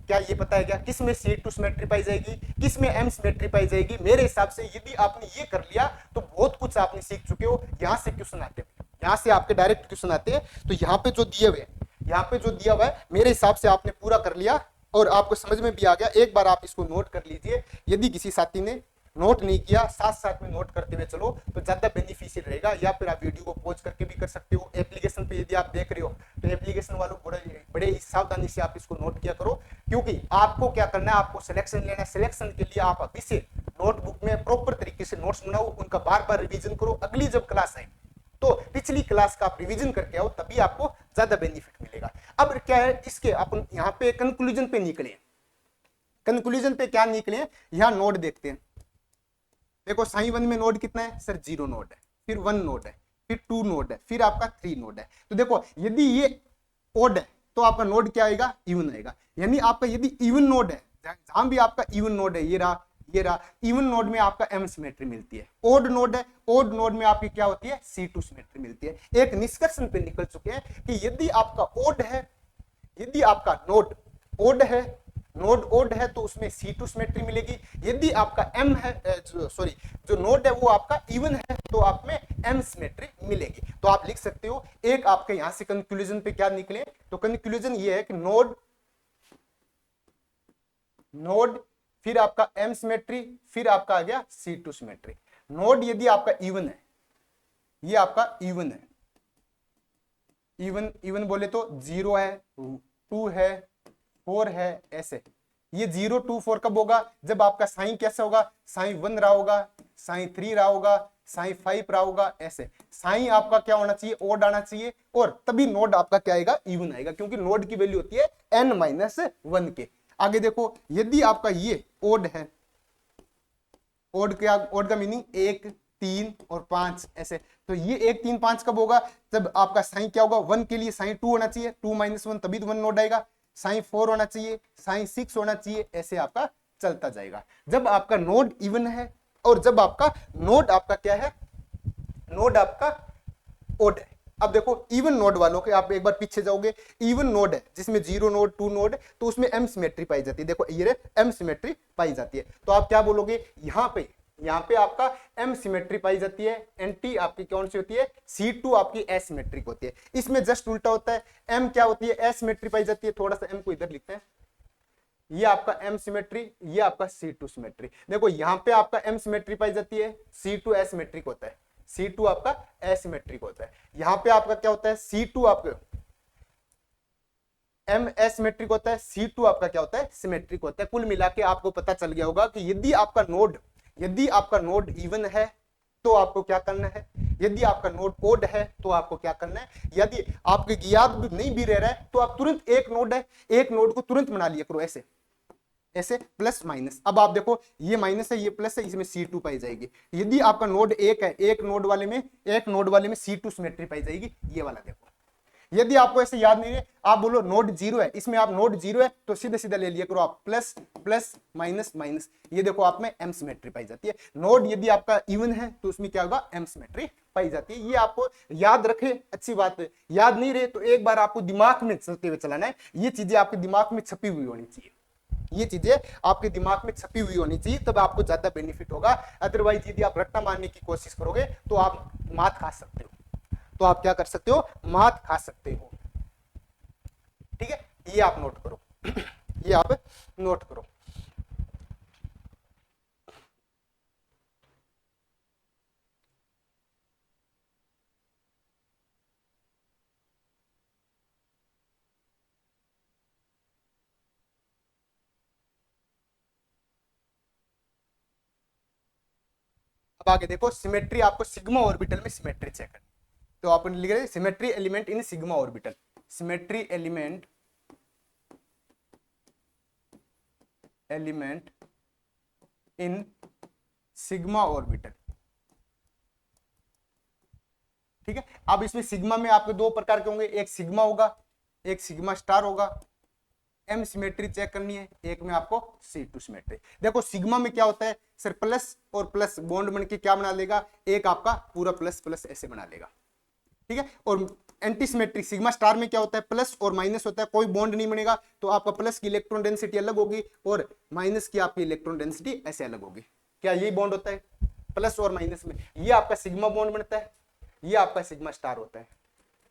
S1: क्या ये पता है क्या, किस में C2 सिमेट्री पाई जाएगी, किस में M सिमेट्री पाई जाएगी। मेरे हिसाब से यदि आपने ये कर लिया तो बहुत कुछ आपने सीख चुके हो। यहाँ से क्वेश्चन आते हैं, यहाँ से आपके डायरेक्ट क्वेश्चन आते हैं, तो यहाँ पे जो दिए हुए, यहाँ पे जो दिया हुआ है मेरे हिसाब से आपने पूरा कर लिया और आपको समझ में भी आ गया। एक बार आप इसको नोट कर लीजिए, यदि किसी साथी ने नोट नहीं किया, साथ साथ में नोट करते हुए चलो तो ज्यादा बेनिफिशियल रहेगा। या फिर आप वीडियो को पॉज करके भी कर सकते हो। एप्लीकेशन पे यदि आप देख रहे हो तो एप्लीकेशन वालों बड़े ही सावधानी से आप इसको नोट किया करो, क्योंकि आपको क्या करना है, आपको सिलेक्शन लेना है। सिलेक्शन के लिए आप अभी से नोटबुक में प्रॉपर तरीके से नोट्स बनाओ, उनका बार बार रिविजन करो। अगली जब क्लास आए तो पिछली क्लास का आप रिवीजन करके आओ, तभी आपको ज्यादा बेनिफिट मिलेगा। अब क्या है, इसके अपन यहाँ पे कंक्लूजन पे निकले। कंक्लूजन पे क्या निकले, यहाँ नोड देखते हैं। देखो साइन 1 में नोड कितना है सर, 0 नोड है, फिर 1 नोड है, फिर 2 नोड है, फिर आपका 3 नोड है। तो देखो यदि ये ओड है तो आपका नोड क्या आएगा, इवन आएगा। यानी आपका यदि इवन नोड है, जहां भी आपका इवन नोड है, ये रहा इवन नोड में आपका M सिमेट्री मिलती है। ओड नोड है, ओड नोड में आपकी क्या होती है, C2 सिमेट्री मिलती है। एक निष्कर्षण पे निकल चुके हैं कि यदि आपका ओड है, यदि आपका नोड ओड है, नोड ओड है तो उसमें C2 सिमेट्री मिलेगी। यदि आपका M है, जो नोड है वो आपका इवन है तो आप में M सिमेट्री मिलेगी। तो आप लिख सकते हो, एक आपके यहां से कंक्लूजन पे क्या निकले, तो कंक्लूजन ये है कि नोड फिर आपका M सिमेट्री, फिर आपका आ गया C2 सिमेट्री। नोड यदि आपका इवन है, ये आपका इवन है, इवन बोले तो 0 है, 2 है, 4 है, ऐसे। ये 0 2 4 कब होगा, जब आपका साइन कैसा होगा, साइन 1 रहा होगा, साइन 3 रहा होगा, साइन 5 रहा होगा, ऐसे। साइन आपका क्या होना चाहिए, ओड आना चाहिए, और तभी नोड आपका क्या आएगा, इवन आएगा, क्योंकि नोड की वैल्यू होती है n-1 के। आगे देखो, यदि आपका ये ओड है, ओड का मीनिंग 1 3 और 5 ऐसे, तो ये 1 3 5 कब होगा, जब आपका साइन क्या होगा, 1 के लिए साइन 2 होना चाहिए, 2 - 1 तभी तो 1 नोड आएगा, साइन 4 होना चाहिए, साइन 6 होना चाहिए, ऐसे आपका चलता जाएगा। जब आपका नोड इवन है और जब आपका नोड आपका क्या है, नोड आपका ओड है। अब देखो इवन नोड वालों के, आप एक बार पीछे जाओगे, इवन नोड है जिसमें 0 नोड 2 नोड, तो उसमें M सिमेट्री पाई जाती है। देखो ये M सिमेट्री पाई जाती है, तो आप क्या बोलोगे, यहाँ पे आपका M सिमेट्री पाई जाती है। एंटी आपकी कौन सी होती है, C2 आपकी एसिमेट्रिक होती है। इसमें जस्ट उल्टा होता है, M क्या होती है, एसिमेट्री पाई जाती है। थोड़ा सा M को इधर लिखते हैं, ये आपका M सिमेट्री, ये आपका C2 सिमेट्री। देखो यहाँ पे आपका M सिमेट्री पाई जाती है, C2 एसिमेट्रिक होता है, C2 आपका एसिमेट्रिक होता है। यहाँ पे आपका क्या होता है, C2 आपका M एसिमेट्रिक होता है, C2 आपका क्या होता है, सिमेट्रिक होता है। कुल मिला के आपको पता चल गया होगा कि यदि आपका नोड इवन है तो आपको क्या करना है, यदि आपका नोड ओड है तो आपको क्या करना है। यदि आपके याद नहीं भी रह रहा है तो आप तुरंत एक नोड है, एक नोड को तुरंत बना लिया करो, ऐसे प्लस माइनस। अब आप देखो ये माइनस है, ये प्लस है, इसमें C2 पाई जाएगी। यदि आपका नोड 1 है, एक नोड वाले में C2 सिमेट्री पाई जाएगी, ये वाला देखो। यदि आपको ऐसे याद नहीं है, आप बोलो नोड 0 है, इसमें आप नोड 0 है तो सीधे सीधा ले लिया करो आप प्लस प्लस माइनस माइनस, ये देखो आप में एम सिमेट्री पाई जाती है। नोड यदि आपका इवन है तो उसमें क्या होगा, एम सिमेट्री पाई जाती है। ये आपको याद रखे, अच्छी बात है। याद नहीं रहे तो एक बार आपको दिमाग में चलते हुए चलाना है, ये चीजें आपके दिमाग में छपी हुई होनी चाहिए, ये चीजें आपके दिमाग में छपी हुई होनी चाहिए, तब आपको ज्यादा बेनिफिट होगा। अदरवाइज यदि आप रट्टा मारने की कोशिश करोगे तो आप मात खा सकते हो, तो आप क्या कर सकते हो, मात खा सकते हो। ठीक है, ये आप नोट करो, ये आप नोट करो। अब आगे देखो, सिमेट्री आपको सिग्मा ऑर्बिटल में सिमेट्री चेक करनी, तो आप लिख रहे symmetry element in sigma orbital, symmetry element in sigma orbital. ठीक है, अब इसमें सिग्मा में आपके दो प्रकार के होंगे, एक सिग्मा होगा, एक सिग्मा स्टार होगा। एम सिमेट्री चेक करनी है, एक में आपको C2 सिमेट्री। देखो सिग्मा में क्या होता है सर, प्लस और प्लस बॉन्ड बन के क्या बना लेगा, एक आपका पूरा प्लस प्लस ऐसे बना लेगा। ठीक है, और एंटी सिमेट्री सिग्मा स्टार में क्या होता है, प्लस और माइनस होता है, कोई बॉन्ड नहीं बनेगा, तो आपका प्लस की इलेक्ट्रॉन डेंसिटी अलग होगी और माइनस की आपकी इलेक्ट्रॉन डेंसिटी ऐसे अलग होगी। क्या यही बॉन्ड होता है प्लस और माइनस में, ये आपका सिग्मा बॉन्ड बनता है, ये आपका सिग्मा स्टार होता है।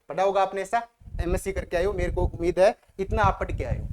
S1: पढ़ा होगा आपने ऐसा, एमएससी करके आए हो, मेरे को उम्मीद है इतना आप पढ़ के आए हो।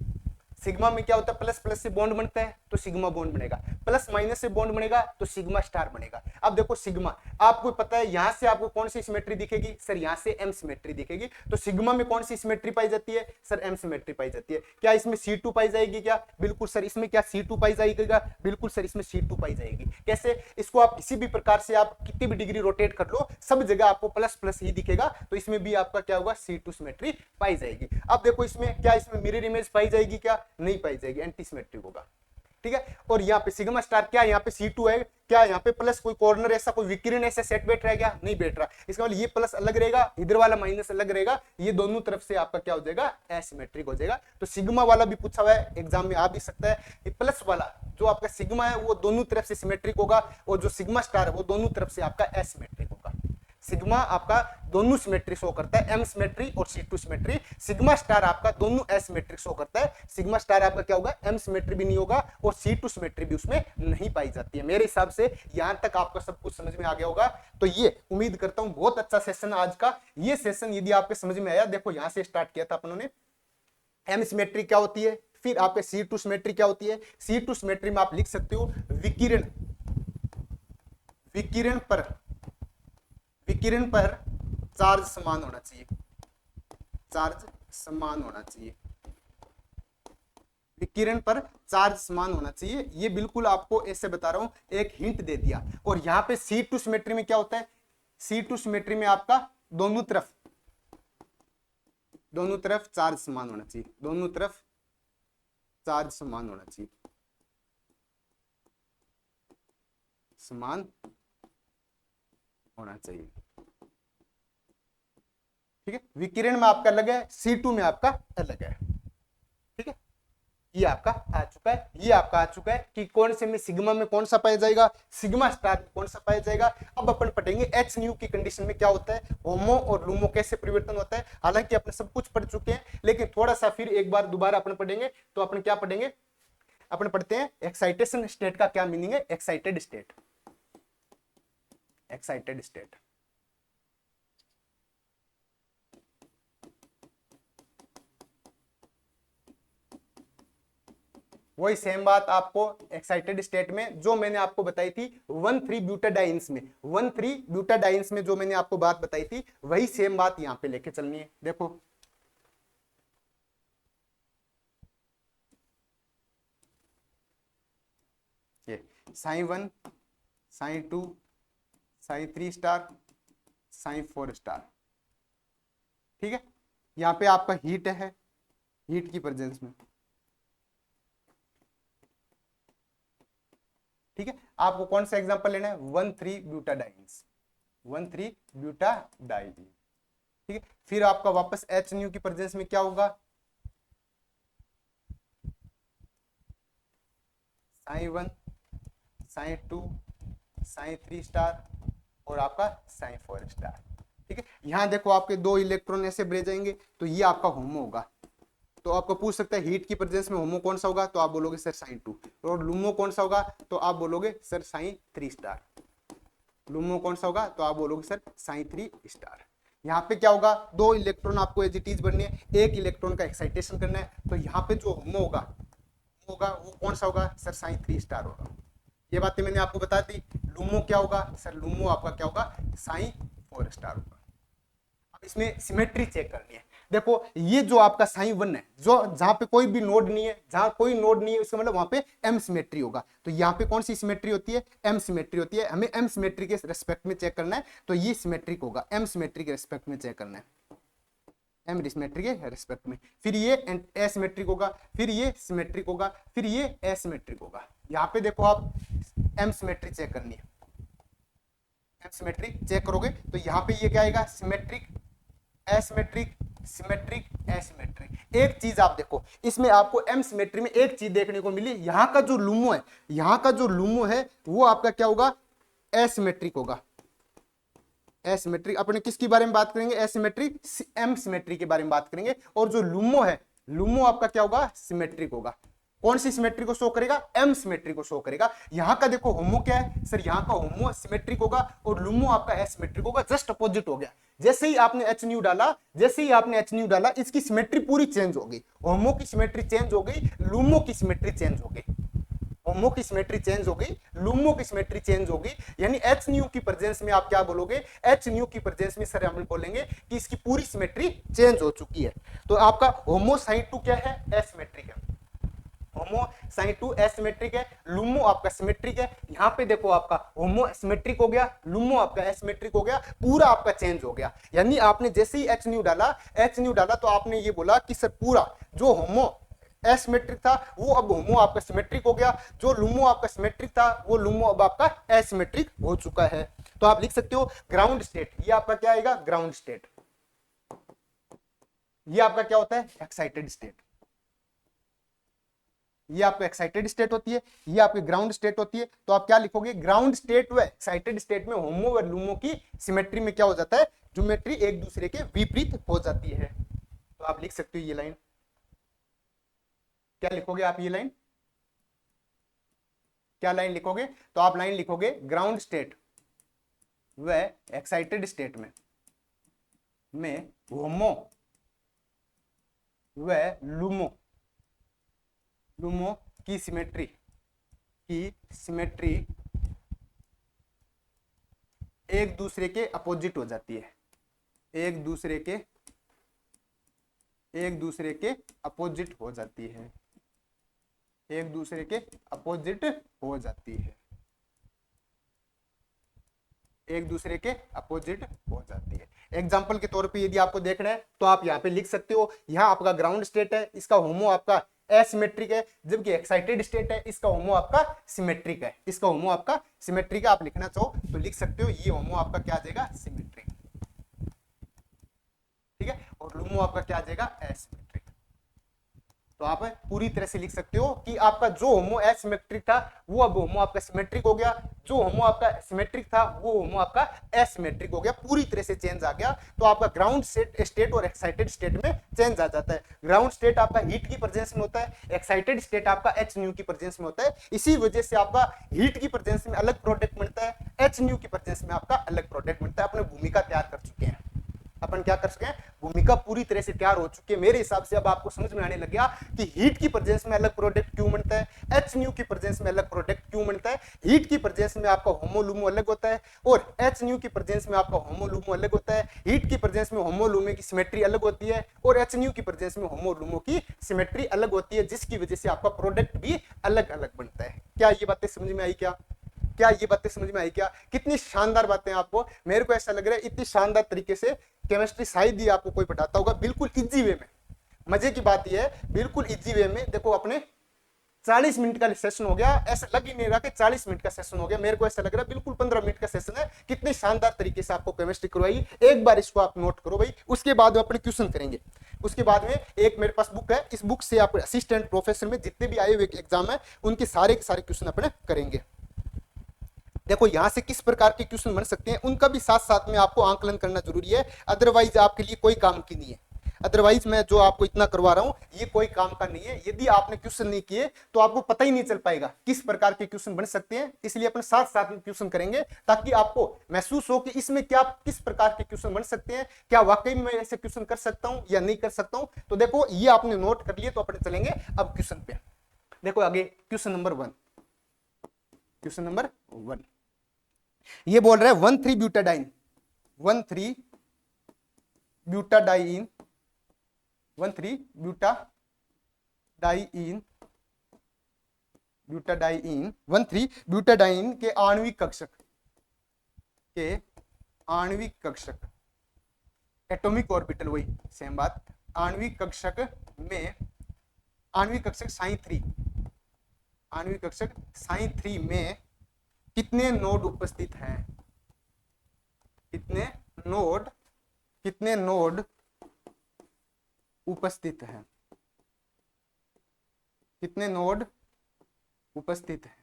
S1: सिग्मा में क्या होता है, प्लस प्लस से बॉन्ड बनता है तो सिग्मा बॉन्ड बनेगा, प्लस माइनस से बॉन्ड बनेगा तो सिग्मा स्टार बनेगा। अब देखो सिग्मा, आपको पता है यहां से आपको कौन सी सिमेट्री दिखेगी सर, यहां से एम सिमेट्री दिखेगी। तो सिग्मा में कौन सी सिमेट्री पाई जाती है सर, एम सिमेट्री पाई जाती है। क्या इसमें C2 पाई जाएगी क्या, बिल्कुल सर। इसमें क्या C2 पाई जाएगी क्या, बिल्कुल सर, इसमें C2 पाई जाएगी। कैसे, इसको आप किसी भी प्रकार से आप कितनी भी डिग्री रोटेट कर लो, सब जगह आपको प्लस प्लस ही दिखेगा, तो इसमें भी आपका क्या होगा, C2 सिमेट्री पाई जाएगी। अब देखो इसमें क्या, इसमें मिरर इमेज पाई जाएगी क्या, नहीं पाई जाएगी, एंटी सिमेट्रिक होगा। ठीक है, और यहाँ पे सिग्मा स्टार क्या, यहाँ पे C2 है, क्या यहाँ पे प्लस कोई कॉर्नर ऐसा कोई विकिरण ऐसा सेट बैठ रहा है क्या, नहीं बैठ रहा। इसका मतलब ये प्लस अलग रहेगा, इधर वाला माइनस अलग रहेगा, ये दोनों तरफ से आपका क्या हो जाएगा, एसिमेट्रिक हो जाएगा। तो सिग्मा वाला भी पूछा हुआ है एग्जाम में, आ भी सकता है। प्लस वाला जो आपका सिग्मा है वो दोनों तरफ से सिमेट्रिक होगा, और जो सिग्मा स्टार है वो दोनों तरफ से आपका एसिमेट्रिक होगा। सिग्मा आपका दोनों सिमेट्री शो करता है, एम सिमेट्री और C2 सिमेट्री। सिग्मा स्टार आपका दोनों एसिमेट्रिक शो करता है, सिग्मा स्टार आपका क्या होगा, एम सिमेट्री भी नहीं होगा और C2 सिमेट्री भी उसमें नहीं पाई जाती है। मेरे हिसाब से यहां तक आपका सब कुछ समझ में आ गया होगा। तो ये उम्मीद करता हूं बहुत अच्छा सेशन आज का। ये सेशन यदि आपके समझ में आया, देखो यहां से स्टार्ट किया था अपन ने, एम सिमेट्री क्या होती है, फिर आपके C2 सिमेट्री क्या होती है। C2 सिमेट्री में आप लिख सकते हो विकिरण, विकिरण पर चार्ज समान होना चाहिए, चार्ज समान होना चाहिए, विकिरण पर चार्ज समान होना चाहिए। ये बिल्कुल आपको ऐसे बता रहा हूं, एक हिंट दे दिया। और यहां पे C2 सिमेट्री में क्या होता है, C2 सिमेट्री में आपका दोनों तरफ चार्ज समान होना चाहिए, दोनों तरफ चार्ज समान होना चाहिए, समान होना चाहिए। ठीक है, विकिरण में आपका अलग है, C2 में आपका अलग है। ठीक है, ये आपका आ चुका है, ये आपका आ चुका है कि कौन से में सिग्मा में कौन सा पाया जाएगा, सिग्मा स्टार में कौन सा पाया जाएगा। अब अपन पढ़ेंगे एच न्यू की कंडीशन में क्या होता है, होमो और लूमो कैसे परिवर्तन होता है। हालांकि अपने सब कुछ पढ़ चुके हैं, लेकिन थोड़ा सा फिर एक बार दोबारा अपन पढ़ेंगे। तो अपन क्या पढ़ेंगे, अपन पढ़ते हैं एक्साइटेशन स्टेट का क्या मीनिंग है, एक्साइटेड स्टेट, एक्साइटेड स्टेट। वही सेम बात आपको एक्साइटेड स्टेट में जो मैंने आपको बताई थी 1,3 ब्यूटाडाइंस में, 1,3 ब्यूटाडाइंस में जो मैंने आपको बात बताई थी, वही सेम बात यहां पे लेके चलनी है। देखो ये psi 1, psi 2, psi 3 star, psi 4 star. ठीक है, यहां पे आपका हीट है, हीट की प्रेजेंस में। ठीक है, आपको कौन सा एग्जांपल लेना है, 1,3 ब्यूटाडाइंस, 1,3 ब्यूटाडाइन। ठीक है। फिर आपका वापस एच न्यू की प्रेजेंस में क्या होगा, साइन 1, साइन 2, साइन 3 स्टार और आपका साइन 4 स्टार। ठीक है, यहां देखो आपके 2 इलेक्ट्रॉन ऐसे ब्रेक जाएंगे, तो ये आपका होमो होगा। तो आपको पूछ सकता है हीट की प्रेजेंस में होमो कौन सा होगा, तो आप बोलोगे सर साइन 2, और लुमो कौन सा होगा, तो आप बोलोगे सर साइन 3 स्टार। लुमो कौन सा होगा, तो आप बोलोगे सर साइन 3 स्टार। यहाँ पे क्या होगा, 2 इलेक्ट्रॉन आपको एज इट इज बनने है, 1 इलेक्ट्रॉन का एक्साइटेशन करना है, तो यहाँ पे जो होमो होगा वो कौन सा होगा, सर साइन 3 स्टार होगा। ये बातें मैंने आपको बता दी। लुमो क्या होगा, सर लुमो आपका क्या होगा, साइन 4 स्टार होगा। अब इसमें सिमेट्री चेक करनी है। देखो ये जो आपका साइन 1 है, जो जहां पे कोई भी नोड नहीं है, जहां कोई नोड नहीं है, इसका मतलब वहां पे एम सिमेट्री होगा। तो यहाँ पे कौन सी सिमेट्री होती है, एम सिमेट्री होती है। हमें एम सिमेट्री के रेस्पेक्ट में चेक करना है, तो ये सिमेट्रिक होगा, एम सिमेट्री के रेस्पेक्ट में चेक करना है, एम सिमेट्रिक के रेस्पेक्ट में। फिर ये एसिमेट्रिक होगा, फिर ये सिमेट्रिक होगा, फिर ये एसिमेट्रिक होगा। यहाँ पे देखो आप एम सिमेट्री चेक करनी है, एम सिमेट्री चेक करोगे तो यहाँ पे ये क्या आएगा, सिमेट्रिक, एसिमेट्रिक, सिमेट्रिक, एसिमेट्रिक। एक चीज आप देखो, इसमें आपको एम सिमेट्री में एक चीज देखने को मिली, यहाँ का जो लुमो है, यहाँ का जो लुमो है वो आपका क्या होगा, एसिमेट्रिक होगा। एसिमेट्रिक, अपने किसके बारे में बात करेंगे, एसिमेट्रिक, एम सिमेट्री के बारे में बात करेंगे। और जो लुमो है, लुमो आपका क्या होगा, सिमेट्रिक होगा। कौन सी सिमेट्री को शो करेगा, एम सिमेट्री को शो करेगा। यहाँ का देखो होमो क्या है सर, यहाँ का होमो सिमेट्रिक होगा और लुमो आपका एसिमेट्रिक होगा, जस्ट अपोजिट हो गया। जैसे ही आपने एच न्यू डाला, जैसे ही आपने एच न्यू डाला, इसकी सिमेट्री पूरी चेंज हो गई। होमो की सिमेट्री चेंज हो गई, लुमो की सिमेट्री चेंज हो गई। होमो की सिमेट्री चेंज हो गई, लुमो की सिमेट्री चेंज हो गई। यानी एच न्यू की प्रेजेंस में आप क्या बोलोगे, एच न्यू की प्रेजेंस में सर हम बोलेंगे कि इसकी पूरी सिमेट्री चेंज हो चुकी है। तो आपका होमो साइन 2 क्या है, एसिमेट्रिक है। होमो साइन 2 एसिमेट्रिक है, लुमो आपका सिमेट्रिक है। यहाँ पे देखो आपका होमो सिमेट्रिक हो गया, लुमो आपका एसिमेट्रिक हो गया, पूरा आपका चेंज हो गया। यानी आपने जैसे ही एच न्यू डाला तो आपने ये बोला कि सर पूरा जो होमो एसिमेट्रिक था वो अब होमो आपका सिमेट्रिक हो गया, जो लुमो आपका सिमेट्रिक था वो लुमो अब आपका एसिमेट्रिक हो चुका है। तो आप लिख सकते हो ग्राउंड स्टेट, ये आपका क्या आएगा, ग्राउंड स्टेट। ये आपका क्या होता है, एक्साइटेड स्टेट। ये आपका एक्साइटेड स्टेट होती है, ये आपकी ग्राउंड स्टेट होती है। तो आप क्या लिखोगे, ग्राउंड स्टेट व एक्साइटेड स्टेट में होमो व लुमो की सिमेट्री में क्या हो जाता है, ज्योमेट्री एक दूसरे के विपरीत हो जाती है। तो आप लिख सकते हो ये लाइन, क्या लिखोगे आप, ये लाइन क्या लाइन लिखोगे, तो आप लाइन लिखोगे ग्राउंड स्टेट व एक्साइटेड स्टेट में होमो व लुमो की सिमेट्री एक दूसरे के अपोजिट हो जाती है, एक दूसरे के अपोजिट हो जाती है, एक दूसरे के अपोजिट हो जाती है, एक दूसरे के अपोजिट हो जाती है। एग्जाम्पल के तौर पे यदि आपको देखना है तो आप यहाँ पे लिख सकते हो, यहाँ आपका ग्राउंड स्टेट है, इसका होमो आपका एसिमेट्रिक है, जबकि एक्साइटेड स्टेट है, इसका होमो आपका सिमेट्रिक है, इसका होमो आपका सिमेट्रिक है। आप लिखना चाहो तो लिख सकते हो, ये होमो आपका क्या आ जाएगा, सिमेट्रिक, ठीक है, और लुमो आपका क्या आ जाएगा, एसिमेट्रिक। तो आप पूरी तरह से लिख सकते हो कि आपका जो होमो एसिमेट्रिक था वो अब होमो आपका सिमेट्रिक हो गया, जो होमो आपका सिमेट्रिक था वो होमो आपका एसिमेट्रिक हो गया, पूरी तरह से चेंज आ गया। तो आपका ग्राउंड स्टेट और एक्साइटेड स्टेट में चेंज आ जाता है। ग्राउंड स्टेट आपका हीट की प्रेजेंस में होता है, एक्साइटेड स्टेट आपका एच न्यू की प्रेजेंस में होता है। इसी वजह से आपका हीट की प्रेजेंस में अलग प्रोडक्ट बनता है, एच न्यू की प्रेजेंस में आपका अलग प्रोडक्ट बनता है। अपने भूमिका तैयार कर चुके हैं, अपन क्या कर सके, भूमिका पूरी तरह से तैयार हो चुकी है। मेरे हिसाब से अब आपको समझ में आने लग गया कि हीट की प्रेजेंस में अलग प्रोडक्ट क्यों बनता है, एच न्यू की प्रेजेंस में अलग प्रोडक्ट क्यों बनता है। हीट की प्रेजेंस में आपका होमो लुमो अलग होता है और एच न्यू की प्रेजेंस में आपका होमो लुमो अलग होता है। हीट की प्रेजेंस में होमो लुमो की सिमेट्री अलग होती है और एच न्यू की प्रेजेंस में होमो लुमो की सिमेट्री अलग होती है, जिसकी वजह से आपका प्रोडक्ट भी अलग अलग बनता है। क्या ये बातें समझ में आई, क्या ये बातें समझ में आई क्या? कितनी शानदार बातें आपको, मेरे को ऐसा लग रहा है इतनी शानदार तरीके से केमिस्ट्री शायद ही आपको कोई पढ़ाता होगा, बिल्कुल इजी वे में। मजे की बात यह है, बिल्कुल इजी वे में। देखो अपने 40 मिनट का सेशन हो गया, ऐसा लग ही नहीं रहा कि 40 मिनट का सेशन हो गया, मेरे को ऐसा लग रहा है बिल्कुल 15 मिनट का सेशन है। कितने शानदार तरीके से आपको केमिस्ट्री करवाई, एक बार इसको आप नोट करो भाई। उसके बाद अपने क्वेश्चन करेंगे। उसके बाद में एक मेरे पास बुक है, इस बुक से आप असिस्टेंट प्रोफेसर में जितने भी आए हुए एग्जाम है उनके सारे के सारे क्वेश्चन अपने करेंगे। देखो यहां से किस प्रकार के क्वेश्चन बन सकते हैं उनका भी साथ साथ में आपको आंकलन करना जरूरी है, अदरवाइज आपके लिए कोई काम की नहीं है। अदरवाइज मैं जो आपको इतना करवा रहा हूं ये कोई काम का नहीं है। यदि आपने क्वेश्चन नहीं किए तो आपको पता ही नहीं चल पाएगा किस प्रकार के क्वेश्चन बन सकते हैं, इसलिए अपने साथ साथ में क्वेश्चन करेंगे ताकि आपको महसूस हो कि इसमें क्या किस प्रकार के क्वेश्चन बन सकते हैं, क्या वाकई में ऐसे क्वेश्चन कर सकता हूं या नहीं कर सकता हूं। तो देखो ये आपने नोट कर लिए, तो अपने चलेंगे अब क्वेश्चन पे। देखो आगे क्वेश्चन नंबर 1, क्वेश्चन नंबर 1 ये बोल रहा है 1,3 butadiene, 1,3 butadiene, 1,3 butadiene, butadiene, 1,3 butadiene के आणविक कक्षक, के आणविक कक्षक, एटॉमिक ऑर्बिटल, वही सेम बात, आणविक कक्षक में, आणविक कक्षक साई 3, आणविक कक्षक साई 3 में कितने नोड उपस्थित हैं, कितने नोड उपस्थित हैं, कितने नोड उपस्थित हैं।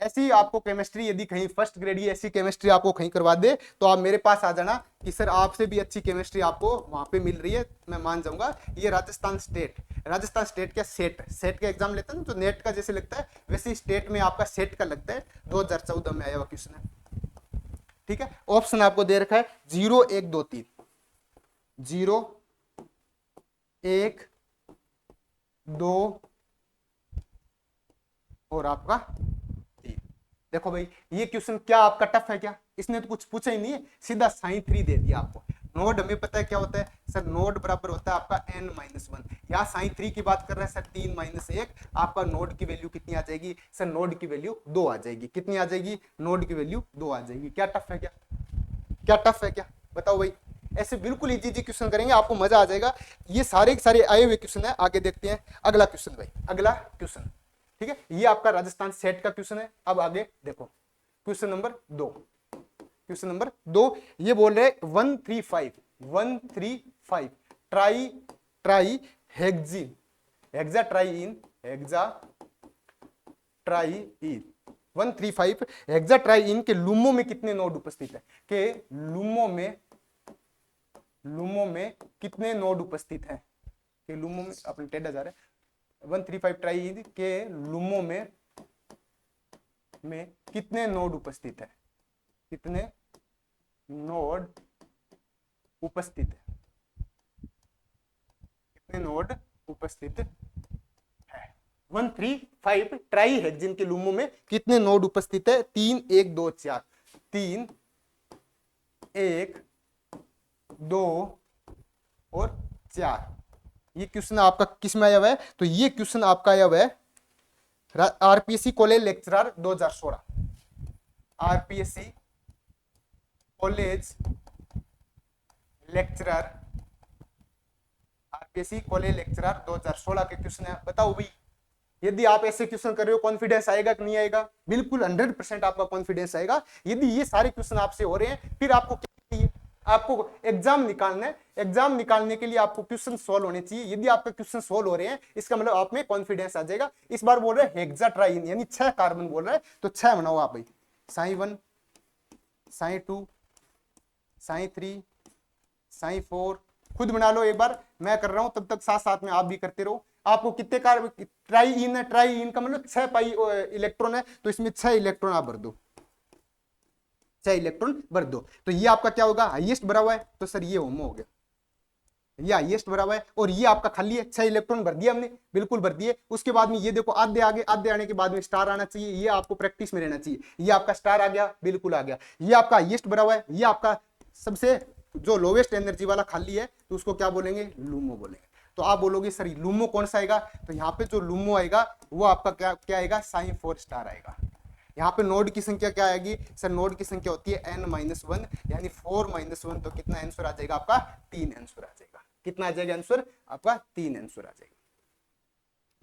S1: ऐसी आपको केमिस्ट्री यदि कहीं फर्स्ट ग्रेड की ऐसी केमिस्ट्री आपको कहीं करवा दे तो आप मेरे पास आ जाना कि सर आपसे भी अच्छी केमिस्ट्री आपको वहां पे मिल रही है, मैं मान जाऊंगा। ये राजस्थान स्टेट का सेट का एग्जाम लेता है ना, तो नेट का जैसे लगता है वैसे स्टेट में आपका सेट का लगता है, 2014 में आया हुआ क्वेश्चन है। ठीक है, ऑप्शन आपको दे रखा है 0 1 2 3, 0 1 2 और आपका 3। देखो भाई ये क्वेश्चन क्या आपका टफ है क्या, इसने तो कुछ पूछा ही नहीं है, सीधा साइन 3 दे दिया आपको। नोड हमें पता है क्या होता है सर, नोड बराबर होता है आपका n-1। यहाँ साइन 3 की बात कर रहे हैं सर, 3 - 1, आपका नोड की वैल्यू कितनी आ जाएगी सर, नोड की वैल्यू 2 आ जाएगी। कितनी आ जाएगी, नोड की वैल्यू 2 आ जाएगी। क्या टफ है क्या, क्या टफ है क्या, बताओ भाई। ऐसे बिल्कुल इजी क्वेश्चन करेंगे, आपको मजा आ जाएगा। ये सारे के सारे आए हुए क्वेश्चन है। आगे देखते हैं अगला क्वेश्चन भाई, अगला क्वेश्चन। ठीक है, ये आपका राजस्थान सेट का क्वेश्चन है। अब आगे देखो क्वेश्चन नंबर 2, क्वेश्चन नंबर 2 ये बोल रहे 135 ट्राई हेक्सिन, हेक्साट्राईन 135 हेक्साट्राईन के लुमो में कितने नोड उपस्थित है, के लुमो में कितने नोड उपस्थित है, के लुमो में अपने टेढ़ा जा रहा है। 135 ट्राई के लुमो में कितने नोड उपस्थित है, कितने नोड उपस्थित है, कितने नोड उपस्थित है। 135 ट्राई हेक्सिन के लुमो में कितने नोड उपस्थित है, 3 1 2 4, 3 1 2 और 4। ये क्वेश्चन आपका किस में आया हुआ है, तो ये क्वेश्चन आपका आया हुआ है RPSC college lecturer 2016, RPSC college lecturer, RPSC college lecturer 2016 के क्वेश्चन है। बताओ भाई यदि आप ऐसे क्वेश्चन कर रहे हो कॉन्फिडेंस आएगा कि नहीं आएगा, बिल्कुल 100% आपका कॉन्फिडेंस आएगा। यदि ये सारे क्वेश्चन आपसे हो रहे हैं फिर आपको क्या चाहिए, आपको एग्जाम निकालना है। एग्जाम निकालने के लिए आपको क्वेश्चन सॉल्व होने चाहिए। यदि आपके क्वेश्चन सॉल्व हो रहे हैं इसका मतलब आप में कॉन्फिडेंस आ जाएगा। इस बार बोल रहे हैं हेक्साट्राईन यानी 6 कार्बन बोल रहा है, तो 6 बनाओ आप भाई, साई 1 साई 2 साई 3 साई 4 खुद बना लो एक बार, मैं कर रहा हूं तब तक साथ साथ में आप भी करते रहो। आपको कितने कार्बन ट्राईइन है, ट्राईइन का मतलब 6 पाई इलेक्ट्रॉन है, तो इसमें 6 इलेक्ट्रॉन आप भर दो, 6 इलेक्ट्रॉन भर दो। तो ये आपका क्या होगा, हाईएस्ट भरा हुआ है, तो सर ये होमो हो गया, ये हाईएस्ट भरा हुआ है। और ये आपका खाली है, 6 इलेक्ट्रॉन भर दिया हमने, बिल्कुल भर दिए। उसके बाद में ये देखो आधे आगे, आधे आने के बाद में स्टार आना चाहिए, ये आपको प्रैक्टिस में रहना चाहिए। ये आपका स्टार आ गया, बिल्कुल आ गया। ये आपका हाईएस्ट भरा हुआ है, ये आपका सबसे जो लोवेस्ट एनर्जी वाला खाली है, तो उसको क्या बोलेंगे, लूमो बोलेंगे। तो आप बोलोगे सर लूमो कौन सा आएगा, तो यहाँ पे जो लूमो आएगा वो आपका क्या आएगा, साइन 4 स्टार आएगा। यहाँ पे नोड की संख्या क्या आएगी सर, नोड की संख्या होती है n-1 यानी 4 - 1, तो कितना आंसर आ जाएगा आपका, 3 आंसर आ जाएगा। कितना आ जाएगा आंसर आपका, 3 आंसर आ जाएगा।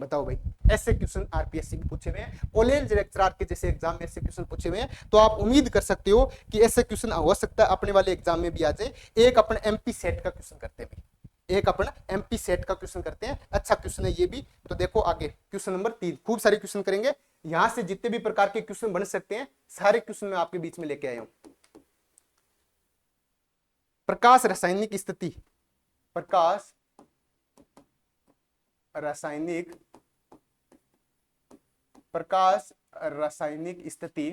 S1: बताओ भाई, ऐसे क्वेश्चन आरपीएससी में पूछे हुए हैं, कॉलेज लेक्चरर के जैसे एग्जाम में ऐसे क्वेश्चन पूछे हुए हैं, तो आप उम्मीद कर सकते हो कि ऐसे क्वेश्चन हो सकता है अपने वाले एग्जाम में भी आ जाए। एक अपन एमपी सेट का क्वेश्चन करते हैं, एक अपन एमपी सेट का क्वेश्चन करते हैं, अच्छा क्वेश्चन है ये भी। तो देखो आगे क्वेश्चन नंबर 3, खूब सारे क्वेश्चन करेंगे, यहां से जितने भी प्रकार के क्वेश्चन बन सकते हैं सारे क्वेश्चन मैं आपके बीच में लेके आया हूं। प्रकाश रासायनिक स्थिति, प्रकाश रासायनिक, प्रकाश रासायनिक स्थिति,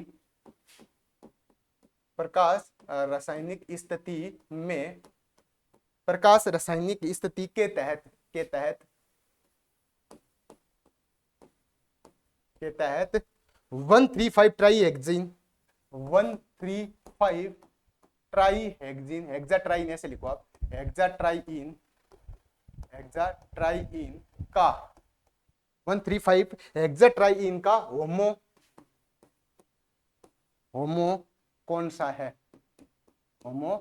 S1: प्रकाश रासायनिक स्थिति में, प्रकाश रासायनिक स्थिति के तहत, के तहत, के तहत 135 ट्राईहेक्सिन, 135 ट्राईहेक्सिन, हेक्साट्राइन ऐसे लिखो आप, हेक्साट्राइन, हेक्साट्राइन का 135 हेक्साट्राइन का होमो, होमो कौन सा है, होमो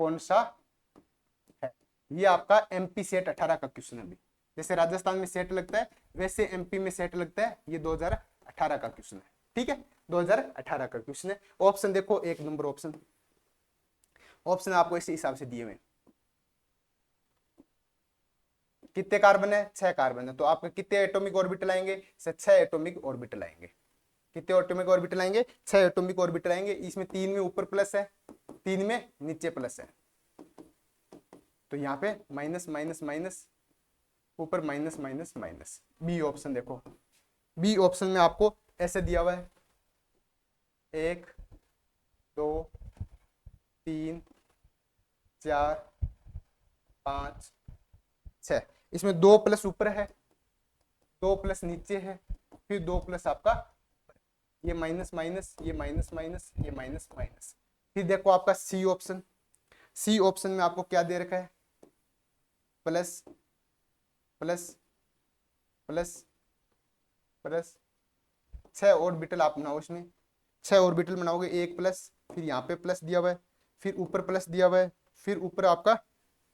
S1: कौन सा है। ये आपका एमपी सेट 18 का क्वेश्चन है। जैसे राजस्थान में सेट लगता है वैसे एमपी में सेट लगता है, ये 2018 का क्वेश्चन है। ठीक है, 2018 का क्वेश्चन है। ऑप्शन देखो, एक नंबर ऑप्शन, ऑप्शन आपको इसी हिसाब से दिए हुए, कितने कार्बन है, 6 कार्बन है, तो आपके कितने एटॉमिक ऑर्बिटल आएंगे, 6 एटॉमिक ऑर्बिटल आएंगे। कितने एटॉमिक ऑर्बिटल आएंगे, 6 एटॉमिक ऑर्बिटल आएंगे। इसमें 3 में ऊपर प्लस है, 3 में नीचे प्लस है, तो यहाँ पे माइनस माइनस माइनस, ऊपर minus minus minus. B option देखो, बी ऑप्शन में आपको ऐसे दिया हुआ है 1 2 3 4 5 6, इसमें 2 प्लस ऊपर है, 2 प्लस नीचे है, फिर 2 प्लस आपका, ये माइनस माइनस, ये माइनस माइनस, ये माइनस माइनस। फिर देखो आपका सी ऑप्शन, सी ऑप्शन में आपको क्या दे रखा है, plus plus plus plus, 6 orbital आप बनाओ, इसमें 6 ऑर्बिटल बनाओगे, एक प्लस, फिर यहाँ पे प्लस दिया हुआ है, फिर ऊपर प्लस दिया हुआ है, फिर ऊपर आपका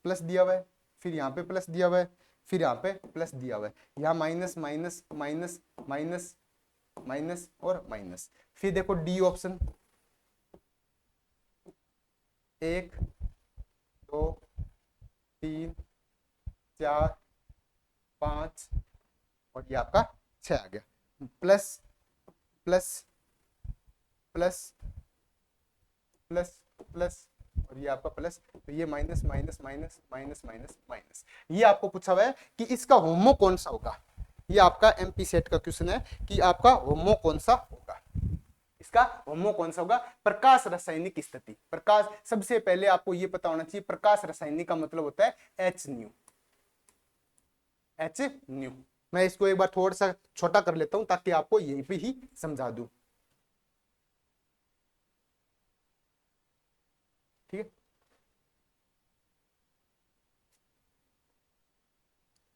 S1: प्लस दिया हुआ है, फिर यहाँ पे प्लस दिया हुआ है, फिर यहाँ पे प्लस दिया हुआ है, यहाँ minus minus minus minus minus और माइनस। फिर देखो डी ऑप्शन, 1 2 3 4 5 और ये आपका 6 आ गया, plus plus plus plus plus और ये आपका प्लस, तो ये minus minus minus minus minus minus. ये आपको पूछा हुआ है कि इसका होमो कौन सा होगा। ये आपका एमपी सेट का क्वेश्चन है कि आपका होमो कौन सा होगा, इसका होमो कौन सा होगा। प्रकाश रासायनिक स्थिति, प्रकाश, सबसे पहले आपको ये पता होना चाहिए प्रकाश रासायनिक का मतलब होता है एच न्यू, एच न्यू। मैं इसको एक बार थोड़ा सा छोटा कर लेता हूं ताकि आपको यहीं पे ही समझा दूं। ठीक है,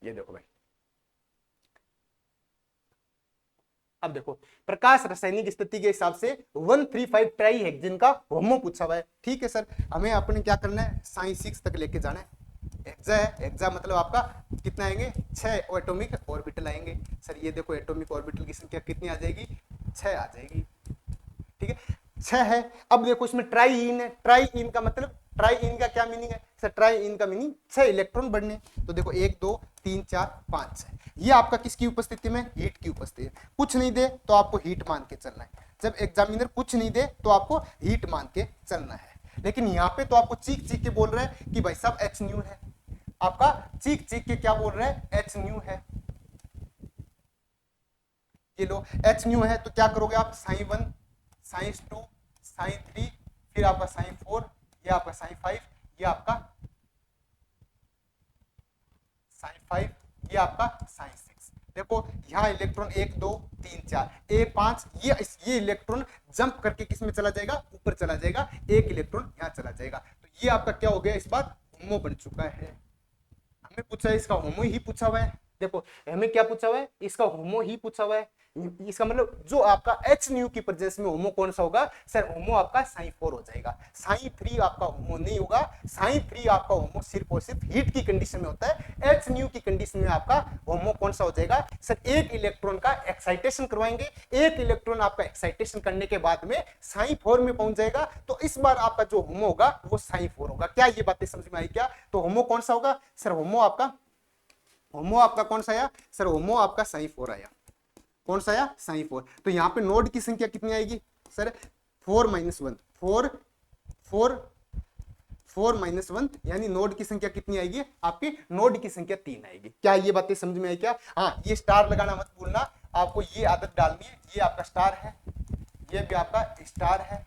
S1: ये देखो भाई, अब देखो प्रकाश रासायनिक स्थिति के हिसाब से 135 ट्राईहेक्सिन का होमो पूछा हुआ है। ठीक है सर, हमें अपने क्या करना है, साइंस 6 तक लेके जाना है। हेक्सा है, हेक्सा मतलब आपका कितना आएंगे, 6 एटॉमिक ऑर्बिटल आएंगे। सर ये देखो एटॉमिक ऑर्बिटल की संख्या कितनी आ जाएगी, 6 आ जाएगी। ठीक है, 6 है। अब देखो इसमें ट्राईइन है, ट्राईइन का मतलब, ट्राईइन का क्या मीनिंग है सर, ट्राईइन का मीनिंग 6 इलेक्ट्रॉन बढ़ने। तो देखो 1 2 3 4 5 6, ये आपका किसकी उपस्थिति में, हीट की उपस्थिति है। कुछ नहीं दे तो आपको हीट मान के चलना है, जब एग्जामिनर कुछ नहीं दे तो आपको हीट मान के चलना है। लेकिन यहाँ पे तो आपको चीख चीख के बोल रहा है कि भाई साहब एच न्यू है, आपका चीख चीख के क्या बोल रहा है, एच न्यू है। ये लो एच न्यू है, तो क्या करोगे आप, साइन 1 साइन 2 साइन 3, फिर आपका साइन 4, ये आपका साइन 5, ये आपका साइन 5, ये आपका साइन 6। देखो यहाँ इलेक्ट्रॉन 1 2 3 4 1 5, ये इलेक्ट्रॉन जंप करके किस में चला जाएगा, ऊपर चला जाएगा, एक इलेक्ट्रॉन यहाँ चला जाएगा। तो ये आपका क्या हो गया, इस बार होमो बन चुका है। हमें पूछा है, इसका होमो ही पूछा हुआ है, देखो हमें क्या पूछा हुआ है, इसका होमो ही पूछा हुआ है। इसका मतलब जो आपका एच न्यू की प्रेजेंस में होमो कौन सा होगा सर, होमो आपका साइन 4 हो जाएगा। साइन 3 आपका होमो नहीं होगा। साइन 3 आपका होमो सिर्फ और सिर्फ हीट की कंडीशन में होता है। एच न्यू की कंडीशन में आपका होमो कौन सा हो जाएगा सर, एक इलेक्ट्रॉन का एक्साइटेशन करवाएंगे, एक इलेक्ट्रॉन आपका एक्साइटेशन करने के बाद में साइन 4 में पहुंच जाएगा, तो इस बार आपका जो होमो होगा वो साइन 4 होगा। क्या ये बातें समझ में आई क्या? तो होमो कौन सा होगा सर, होमो आपका कौन सा आया सर, होमो आपका साइन 4 आया। कौन सा आया साइन 4। तो यहां पे नोड की संख्या कितनी आएगी सर, 4 - 1, 4 - 1, यानी नोड की संख्या कितनी आएगी आपकी, नोड की संख्या 3 आएगी। क्या ये बातें समझ में आई क्या? हाँ, ये स्टार लगाना मत भूलना, आपको ये आदत डालनी है। ये आपका स्टार है, ये भी आपका स्टार है,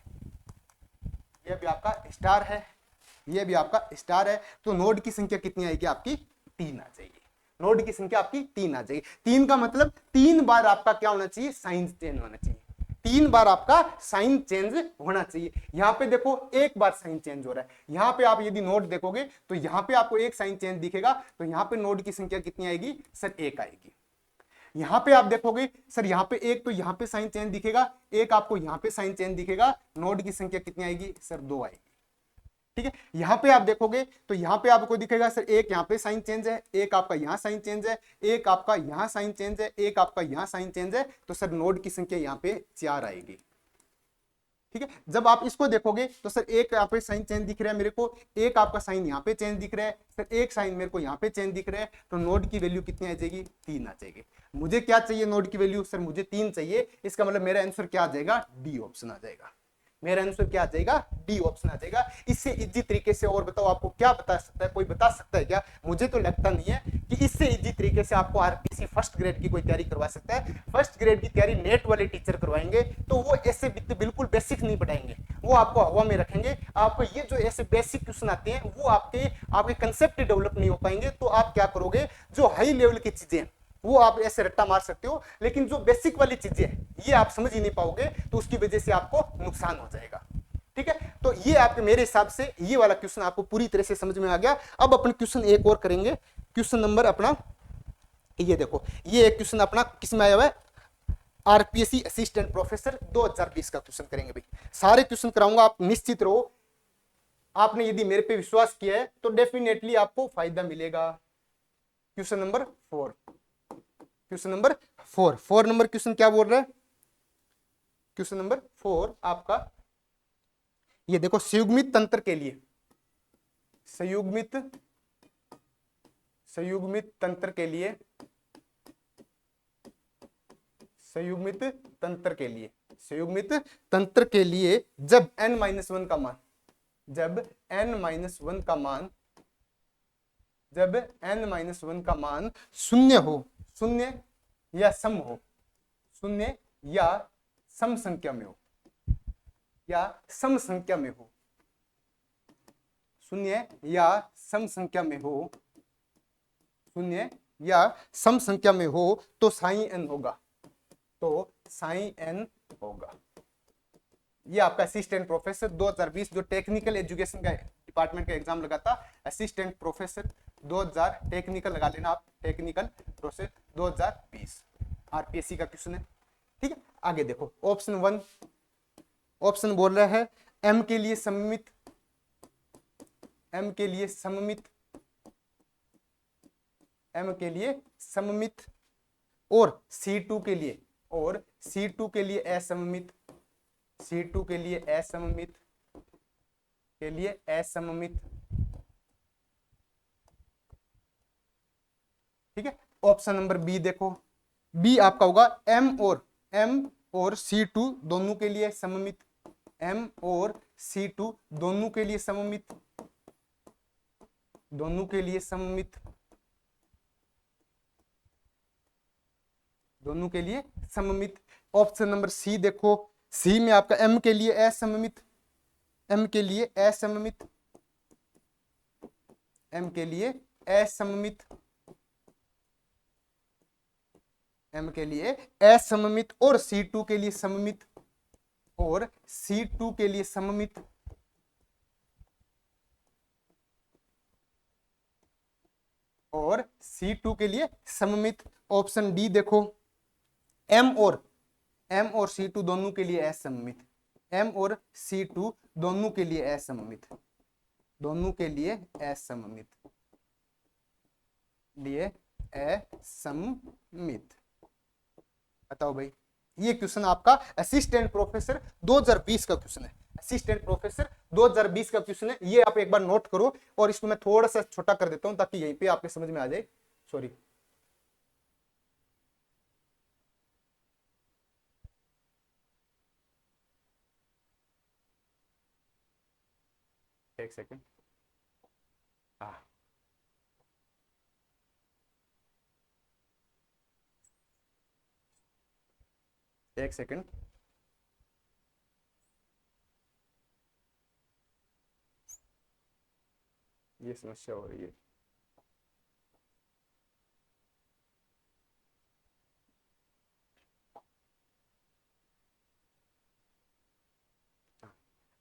S1: ये भी आपका स्टार है, ये भी आपका स्टार है। तो नोड की संख्या कितनी आएगी आपकी, 3 आ जाएगी। नोड की संख्या आपकी 3 आ जाएगी। 3 का मतलब 3 बार आपका क्या होना चाहिए, साइन चेंज होना चाहिए। 3 बार आपका साइन चेंज होना चाहिए। यहां पे देखो एक बार साइन चेंज हो रहा है। यहां पे आप यदि नोड देखोगे तो यहां पे आपको एक साइन चेंज दिखेगा, तो यहां पे नोड की संख्या कितनी आएगी सर, 1 आएगी। यहां पे आप देखोगे सर, यहां पे एक, तो यहां पे साइन चेंज दिखेगा, एक आपको यहां पे साइन चेंज दिखेगा, नोड की संख्या कितनी आएगी सर, 2 आएगी। ठीक है, यहां पे आप देखोगे तो यहां पे आपको दिखेगा सर, एक यहां पे साइन चेंज है, एक आपका यहां साइन चेंज है, एक आपका यहां साइन चेंज है, एक आपका यहां साइन चेंज है, तो सर नोड की संख्या यहां पे 4 आएगी। ठीक है, जब आप इसको देखोगे तो सर एक यहाँ पे साइन चेंज दिख रहा है मेरे को, एक आपका साइन यहाँ पे चेंज दिख रहा है सर, एक साइन मेरे को यहाँ पे चेंज दिख रहा है, तो नोड की वैल्यू कितनी आ जाएगी, 3 आ जाएगी। मुझे क्या चाहिए नोड की वैल्यू सर, मुझे 3 चाहिए। इसका मतलब मेरा आंसर क्या आ जाएगा, डी ऑप्शन आ जाएगा। मेरा आंसर क्या आ जाएगा, डी ऑप्शन आ जाएगा। इससे इजी तरीके से और बताओ, आपको क्या बता सकता है, कोई बता सकता है क्या? मुझे तो लगता नहीं है कि इससे इजी तरीके से आपको आरपीसी फर्स्ट ग्रेड की कोई तैयारी करवा सकता है। फर्स्ट ग्रेड की तैयारी नेट वाले टीचर करवाएंगे, तो वो ऐसे बिल्कुल बेसिक नहीं पढ़ाएंगे, वो आपको हवा में रखेंगे। आपको ये जो ऐसे बेसिक क्वेश्चन आते हैं वो आपके कंसेप्ट डेवलप नहीं हो पाएंगे। तो आप क्या करोगे, जो हाई लेवल की चीजें वो आप ऐसे रट्टा मार सकते हो, लेकिन जो बेसिक वाली चीजें ये आप समझ ही नहीं पाओगे, तो उसकी वजह से आपको नुकसान हो जाएगा। ठीक है, तो ये आपके मेरे हिसाब से ये वाला क्वेश्चन आपको पूरी तरह से समझ में आ गया। अब अपन क्वेश्चन एक और करेंगे। क्वेश्चन नंबर अपना ये देखो, ये एक क्वेश्चन अपना किसमें आया हुआ है, आरपीएससी असिस्टेंट प्रोफेसर 2020 का क्वेश्चन करेंगे भाई। सारे क्वेश्चन कराऊंगा, आप निश्चित रहो। आपने यदि मेरे पे विश्वास किया है तो डेफिनेटली आपको फायदा मिलेगा। Question number 4, question number 4 number question क्या बोल रहा है, क्वेश्चन नंबर 4 आपका ये देखो, संयुग्मित तंत्र के लिए, संयुग्मित तंत्र के लिए, संयुग्मित तंत्र के लिए, संयुग्मित तंत्र के लिए जब n-1 का मान, जब n-1 का मान, जब n-1 का मान शून्य हो, शून्य या सम हो, शून्य या सम संख्या में हो, या सम संख्या में हो, शून्य या सम संख्या में हो, शून्य या सम संख्या में हो, तो साइन n होगा, तो साइन n होगा। ये आपका असिस्टेंट प्रोफेसर 2020 जो टेक्निकल एजुकेशन का डिपार्टमेंट का एग्जाम लगा था, असिस्टेंट प्रोफेसर 2000 टेक्निकल लगा लेना आप, टेक्निकल प्रोसेस 2020 आरपीएससी का क्वेश्चन है। ठीक है, आगे देखो ऑप्शन 1, ऑप्शन बोल रहा है m के लिए सममित, m के लिए सममित, m के लिए सममित, और C2 के लिए, और C2 के लिए असममित, C2 के लिए असममित, के लिए असममित। ठीक है, ऑप्शन नंबर बी देखो, बी आपका होगा m और C2 दोनों के लिए सममित, m और C2 दोनों के लिए सममित, दोनों के लिए सममित, दोनों के लिए सममित। ऑप्शन नंबर सी देखो, सी में आपका m के लिए असममित, m के लिए असममित, m के लिए असममित, m के लिए असममित, और C2 के लिए सममित, और C2 के लिए सममित। और C2 के लिए सममित। ऑप्शन डी देखो, M और C2 दोनों के लिए असममित। M और C2 दोनों के लिए असममित, दोनों के लिए असममित, लिए असममित। बताओ भाई, ये क्वेश्चन आपका असिस्टेंट प्रोफेसर 2020 का क्वेश्चन है। असिस्टेंट प्रोफेसर 2020 का क्वेश्चन है, ये आप एक बार नोट करो। और इसको मैं थोड़ा सा छोटा कर देता हूं ताकि यहीं पे आपके समझ में आ जाए। सॉरी, एक सेकेंड। हाँ, एक सेकेंड। ये समस्या हो रही है।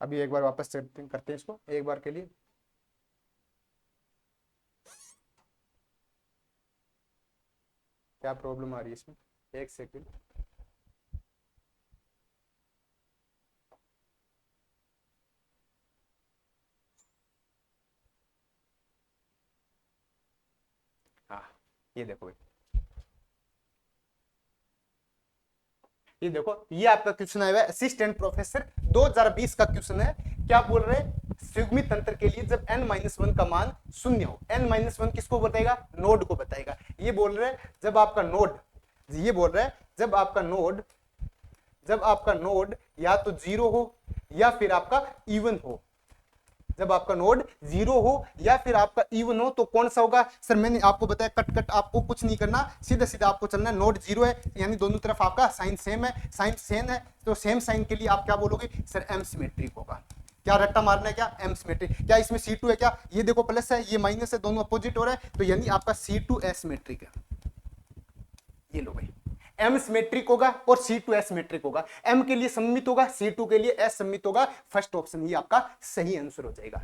S1: अभी एक बार वापस करते हैं इसको एक बार के लिए। क्या प्रॉब्लम आ रही है इसमें, एक सेकेंड। हाँ, ये देखो भाई, ये देखो, ये आपका क्वेश्चन आया हुआ है असिस्टेंट प्रोफेसर 2020 का क्वेश्चन है। क्या बोल रहे हैं, युग्मित तंत्र के लिए जब n-1 का मान शून्य हो। n-1 किसको बताएगा, नोड को बताएगा। ये बोल रहे हैं जब आपका नोड, ये बोल रहा है जब आपका नोड या तो जीरो हो या फिर आपका इवन हो। जब आपका नोड जीरो हो या फिर आपका इवन हो तो कौन सा होगा। सर मैंने आपको बताया कट कट आपको कुछ नहीं करना, सीधा सीधा आपको चलना है। नोड जीरो है यानी दोनों तरफ आपका साइन सेम है, साइन सेम है तो सेम साइन के लिए आप क्या बोलोगे, सर एम सिमेट्रिक होगा। क्या रट्टा मारना है, क्या एम सिमेट्रिक। क्या इसमें C2 है, क्या ये देखो प्लस है ये माइनस है, दोनों अपोजिट हो रहा है तो यानी आपका C2 एसिमेट्रिक है। ये लो भाई, M सिमेट्रिक होगा और C2 एसिमेट्रिक होगा। M के लिए सममित होगा, C2 के लिए असममित होगा। फर्स्ट ऑप्शन ही आपका सही आंसर हो जाएगा।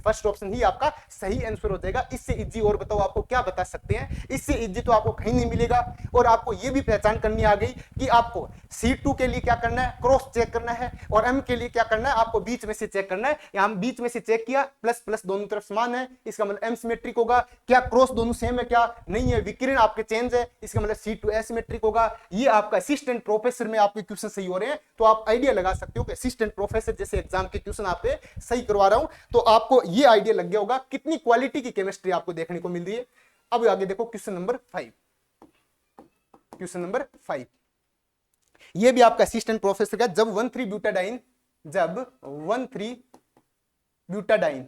S1: फर्स्ट ऑप्शन ही आपका सही आंसर हो जाएगा। इससे इजी और बताओ आपको क्या बता सकते हैं, इससे इजी तो आपको कहीं नहीं मिलेगा। और आपको ये भी पहचान करनी आ गई कि आपको C2 के लिए क्या करना है, क्रॉस चेक करना है, और M के लिए क्या करना है, आपको बीच में से चेक करना है। यहां बीच में से चेक किया, प्लस प्लस दोनों तरफ समान है, इसका मतलब M सिमेट्रिक होगा। क्या क्रॉस दोनों सेम है, क्या नहीं है, विकिरण आपके चेंज है, इसका मतलब C2 एसिमेट्रिक होगा। ये आपका असिस्टेंट प्रोफेसर में आपके क्वेश्चन सही हो रहे हैं तो आप आइडिया लगा सकते हो कि असिस्टेंट प्रोफेसर जैसे एग्जाम के क्वेश्चन आपके सही करवा रहा हूं तो आपको ये आइडिया लग गया होगा कितनी क्वालिटी की केमिस्ट्री आपको देखने को मिल रही है। अब आगे देखो क्वेश्चन नंबर 5। क्वेश्चन नंबर 5 ये भी आपका असिस्टेंट प्रोफेसर का, जब 1,3 ब्यूटाडाइन जब 1,3 ब्यूटाडाइन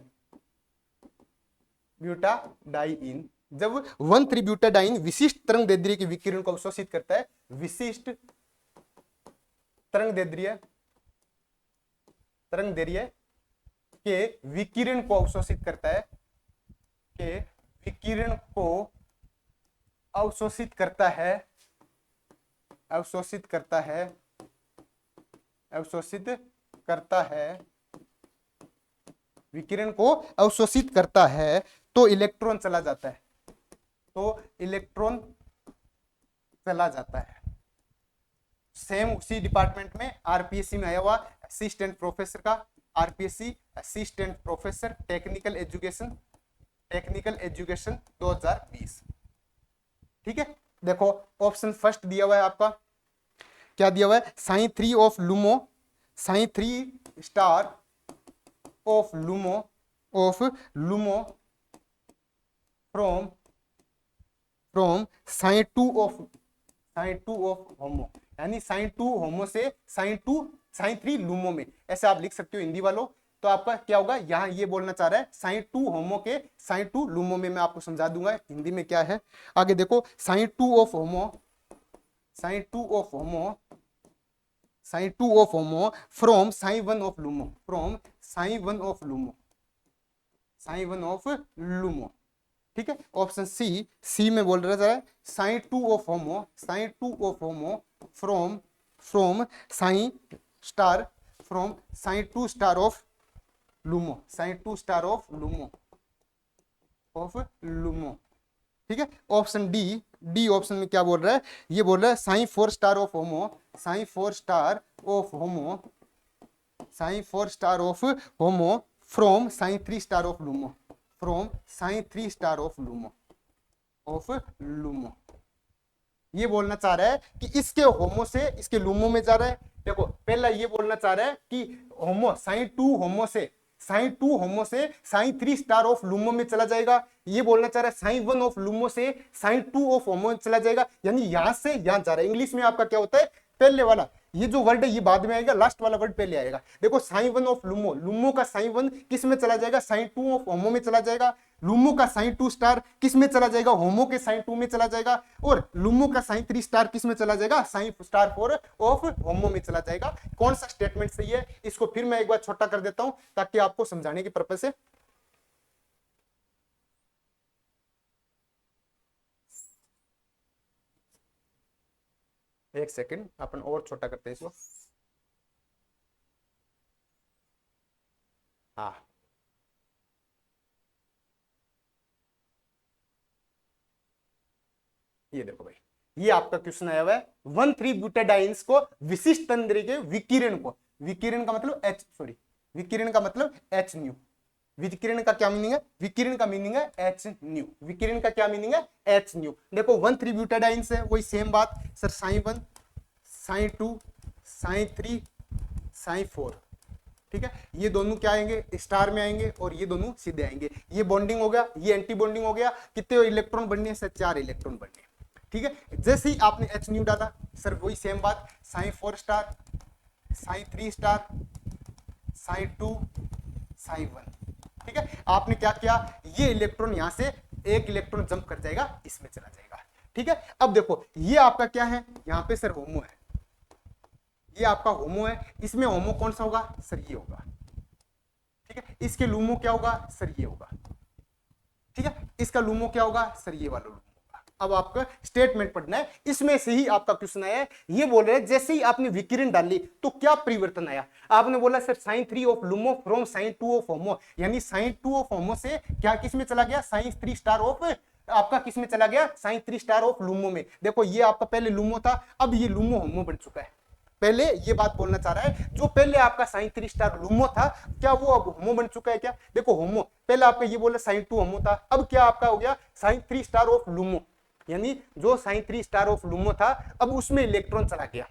S1: ब्यूटाडाइन जब 1,3 ब्यूटाडाइन विशिष्ट तरंगदैर्ध्य के विकिरण को अवशोषित करता है, विशिष्ट तरंगदैर्ध्य के विकिरण को अवशोषित करता है, के विकिरण को अवशोषित करता है, अवशोषित करता है, अवशोषित करता है, विकिरण को अवशोषित करता है तो इलेक्ट्रॉन चला जाता है, तो इलेक्ट्रॉन चला जाता है। सेम उसी डिपार्टमेंट में आरपीएससी में आया हुआ असिस्टेंट प्रोफेसर का, RPSC assistant professor technical education 2020। ठीक है, देखो ऑप्शन फर्स्ट दिया हुआ है आपका, क्या दिया हुआ है, psi 3 of LUMO, psi 3 star of LUMO from psi 2 of HOMO, यानी साइन 2 होमो से साइन 3 लूमो में, ऐसे आप लिख सकते हो हिंदी वालों। तो आपका क्या होगा, यहां ये बोलना चाह रहा है साइन 2 होमो के साइन 2 लूमो में। मैं आपको समझा दूंगा हिंदी में क्या है। आगे देखो psi 2 of HOMO from psi 1 of LUMO, from psi 1 of LUMO. ठीक है, ऑप्शन सी में बोल रहा है psi 2 of HOMO from psi psi 2 star of LUMO, psi 2 star of LUMO. ठीक है। ऑप्शन डी, डी ऑप्शन में क्या बोल रहा है, ये बोल रहा है psi 4 star of HOMO, psi 4 star of HOMO, psi 4 star of HOMO from psi 3 star of LUMO, from psi 3 star of LUMO, of LUMO. ये बोलना चाह रहा है कि इसके होमो से इसके लूमो में जा रहा है। देखो पहला ये बोलना चाह रहा है कि होमो साइन 2 होमो से, साइन 2 होमो से साइन 3 स्टार ऑफ लूमो में चला जाएगा। ये बोलना चाह रहा है साइन 1 ऑफ लूमो से साइन 2 ऑफ होमो में चला जाएगा, यानी यहां से यहां जा रहा है। इंग्लिश में आपका क्या होता है, पहले वाला ये जो वर्ड है ये बाद में आएगा, लास्ट वाला वर्ड पहले आएगा। देखो साइन 1 ऑफ लूमो, लूमो का साइन 1 किस में चला जाएगा, साइन 2 ऑफ होमो में चला जाएगा। लूमो का साइन 2 स्टार किस में चला जाएगा, होमो के साइन 2 में चला जाएगा। और लूमो का साइन 3 स्टार किस में चला जाएगा, साइन स्टार 4 ऑफ होमो में चला जाएगा। कौन सा स्टेटमेंट सही है, इसको फिर मैं एक बार छोटा कर देता हूं ताकि आपको समझाने की पर्पज से। एक सेकंड, अपन और छोटा करते हैं इसको। हाँ, ये देखो भाई, ये आपका क्वेश्चन आया हुआ है 1,3 ब्यूटाडाइंस को विशिष्ट तंत्र के विकिरण को, विकिरण का मतलब एच, सॉरी विकिरण का मतलब एच न्यू। विकिरण का क्या मीनिंग है, विकिरण का मीनिंग है एच न्यू। विकिरण का क्या मीनिंग है, एच न्यू। देखो 1,3 ब्यूटाडाइंस है, वही सेम बात sir, psi 1 psi 2 psi 3 psi 4, ठीक है। ये दोनों क्या आएंगे, स्टार में आएंगे और ये दोनों सीधे आएंगे। ये बॉन्डिंग हो गया, ये एंटी बॉन्डिंग हो गया। कितने इलेक्ट्रॉन बनने हैं सर, 4 इलेक्ट्रॉन बनने हैं, ठीक है। जैसे ही आपने एच न्यू डाला सर, वही सेम बात, psi 4 star psi 3 star psi 2 psi 1, ठीक है। आपने क्या किया, ये इलेक्ट्रॉन यहां से एक इलेक्ट्रॉन जंप कर जाएगा, इसमें चला जाएगा, ठीक है। अब देखो ये आपका क्या है, यहां पे सर होमो है, ये आपका होमो है। इसमें होमो कौन सा होगा सर, ये होगा, ठीक है। इसके लूमो क्या होगा सर, ये होगा, ठीक है। इसका लूमो क्या होगा सर, ये वाला लूमो होगा। अब आपका स्टेटमेंट पढ़ना है, इसमें से ही आपका क्वेश्चन आया है। ये बोल रहे हैं जैसे ही आपने विकिरण डाली तो क्या परिवर्तन आया। आपने बोला sir psi 3 of LUMO from psi 2 of HOMO, यानी साइन 2 ऑफ होमो से क्या किस में चला गया, साइन 3 स्टार ऑफ आपका किस में चला गया, साइन 3 स्टार ऑफ लूमो में। देखो ये आपका पहले लूमो था, अब ये लूमो होमो बन चुका है। पहले ये बात बोलना चाह रहा है, जो पहले आपका साइन 3 स्टार लूमो था, क्या वो अब होमो बन चुका है क्या। देखो होमो पहले आपका ये बोला साइन 2 होमो था, अब क्या आपका हो गया साइन 3 स्टार ऑफ लूमो, यानी जो साइन 3 स्टार ऑफ लूमो था अब उसमें इलेक्ट्रॉन चला गया,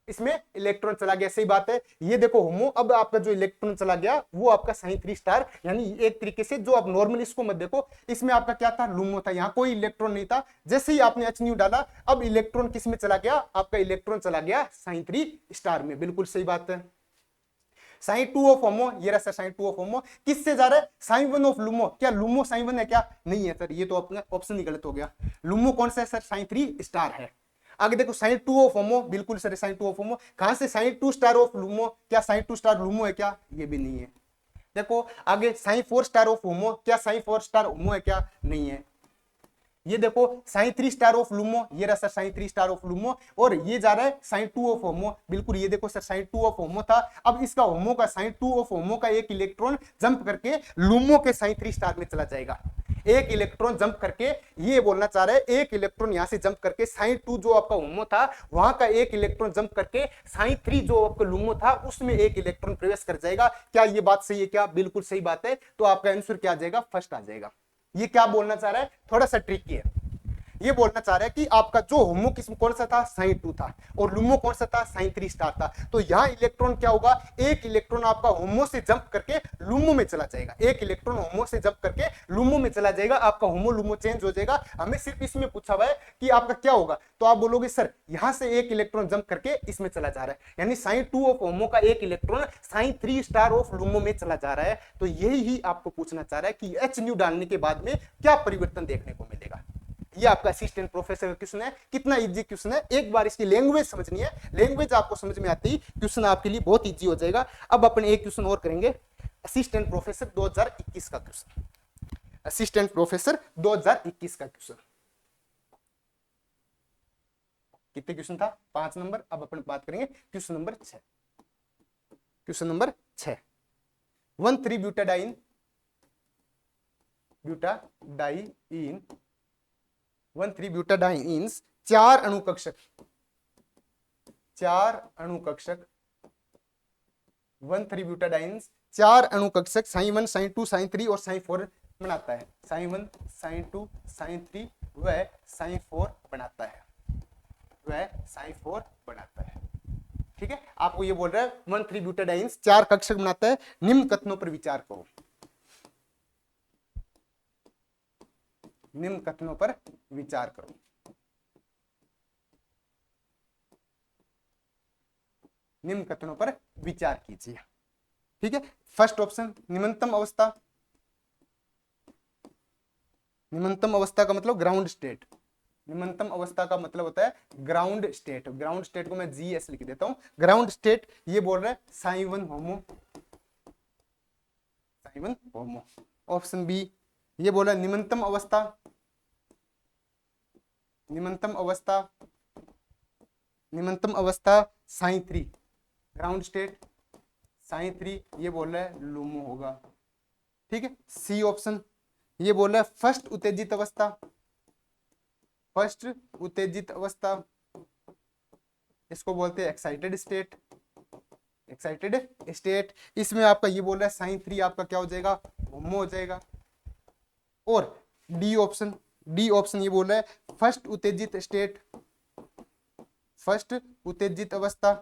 S1: इसमें इलेक्ट्रॉन चला गया। सही बात है, ये देखो होमो, अब आपका जो इलेक्ट्रॉन चला गया वो आपका साइन 3 स्टार, यानी एक तरीके से जो आप नॉर्मल इसको मत देखो, इसमें आपका क्या था, लूमो था, यहाँ कोई इलेक्ट्रॉन नहीं था। जैसे ही आपने एच न्यू डाला, अब इलेक्ट्रॉन किस में चला गया, आपका इलेक्ट्रॉन चला गया साइन 3 स्टार में। बिल्कुल सही बात है। साइन 2 ऑफ होमो, ये रहा साइन 2 ऑफ होमो, किससे जा रहा है, साइन 1 ऑफ लूमो। क्या लूमो साइन 1 है क्या, नहीं है सर, ये तो अपना ऑप्शन ही गलत हो गया। लूमो कौन सा है सर, साइन 3 स्टार है। आगे देखो साइन 2 ऑफ होमो, बिल्कुल सर साइन 2 ऑफ होमो, कहां से साइन 2 स्टार ऑफ लूमो, क्या साइन 2 स्टार लूमो है क्या, ये भी नहीं है। देखो आगे साइन 4 स्टार ऑफ होमो, क्या साइन 4 स्टार होमो है क्या, नहीं है। ये देखो साइन 3 स्टार ऑफ लूमो, ये रहा sir psi 3 star of LUMO, और ये जा रहा है साइन 2 ऑफ होमो। बिल्कुल ये देखो सर साइन 2 ऑफ होमो था, अब इसका होमो का साइन 2 ऑफ होमो का एक इलेक्ट्रॉन जंप करके लूमो के साइन 3 स्टार में चला जाएगा। एक इलेक्ट्रॉन जंप करके, ये बोलना चाह रहा है एक इलेक्ट्रॉन यहां से जंप करके साइन 2 जो आपका होमो था वहां का एक इलेक्ट्रॉन जंप करके साइन 3 जो आपका लूमो था उसमें एक इलेक्ट्रॉन प्रवेश कर जाएगा। क्या ये बात सही है क्या, बिल्कुल सही बात है। तो आपका आंसर क्या आ जाएगा, फर्स्ट आ जाएगा। ये क्या बोलना चाह रहा है, थोड़ा सा ट्रिकी है। ये बोलना चाह रहा है कि आपका जो होमो किस्म कौन सा था, साइन 2 था, और लूमो कौन सा था, साइन 3 स्टार था। तो यहाँ इलेक्ट्रॉन क्या होगा, एक इलेक्ट्रॉन आपका होमो से जंप करके लूमो में चला जाएगा, एक इलेक्ट्रॉन होमो से जंप करके लूमो में चला जाएगा, आपका होमो लूमो चेंज हो जाएगा। हमें सिर्फ इसमें पूछा हुआ है कि आपका क्या होगा, तो आप बोलोगे सर यहां से एक इलेक्ट्रॉन जंप करके इसमें चला जा रहा है, यानी साइन 2 ऑफ होमो का एक electron psi 3 star of LUMO में चला जा रहा है। तो यही ही आपको पूछना चाह रहा है कि एच न्यू डालने के बाद में क्या परिवर्तन देखने को मिलेगा। ये आपका असिस्टेंट प्रोफेसर का क्वेश्चन है। कितना इजी क्वेश्चन है, एक बार इसकी लैंग्वेज समझनी है, लैंग्वेज आपको समझ में आती ही क्वेश्चन आपके लिए बहुत इजी हो जाएगा। अब अपन एक क्वेश्चन और करेंगे, असिस्टेंट प्रोफेसर 2021 का क्वेश्चन, असिस्टेंट प्रोफेसर 2021 का क्वेश्चन। कितने क्वेश्चन था, 5 नंबर। अब अपन बात करेंगे question number 6। Question number 6, 1,3 butadiene 1,3 butadienes 4 अणुकक्षक, 4 अणुकक्षक 1,3 ब्यूटाडाइन्स 4 अणुकक्षक साइन 1 साइन 2 साइन 3 और साइन 4 बनाता है। साइन 1 साइन 2 साइन 3 वह साइन 4 बनाता है, वह साइन 4 बनाता है। ठीक है, आपको ये बोल रहा है 1,3 ब्यूटाडाइन्स 4 कक्षक बनाता है, निम्न कथनों पर विचार करो, निम्न कथनों पर विचार करो। निम्न कथनों पर विचार कीजिए। ठीक है, फर्स्ट ऑप्शन निम्नतम अवस्था, निम्नतम अवस्था का मतलब ग्राउंड स्टेट, निम्नतम अवस्था का मतलब होता है ग्राउंड स्टेट। ग्राउंड स्टेट को मैं जीएस लिख देता हूं, ग्राउंड स्टेट। ये बोल रहा है साइन 1 होमो, साइन 1 होमो। ऑप्शन बी ये बोला निम्नतम अवस्था, निम्नतम अवस्था, निम्नतम अवस्था साइन 3 ग्राउंड स्टेट, साइन 3 ये बोल रहा है लूमो होगा। ठीक है, सी ऑप्शन ये बोल रहा है फर्स्ट उत्तेजित अवस्था, फर्स्ट उत्तेजित अवस्था, इसको बोलते हैं एक्साइटेड स्टेट, एक्साइटेड स्टेट। इसमें आपका ये बोल रहा है साइन 3 आपका क्या हो जाएगा, होमो हो जाएगा। और डी ऑप्शन, डी ऑप्शन ये बोल रहा है फर्स्ट उत्तेजित स्टेट, फर्स्ट उत्तेजित अवस्था,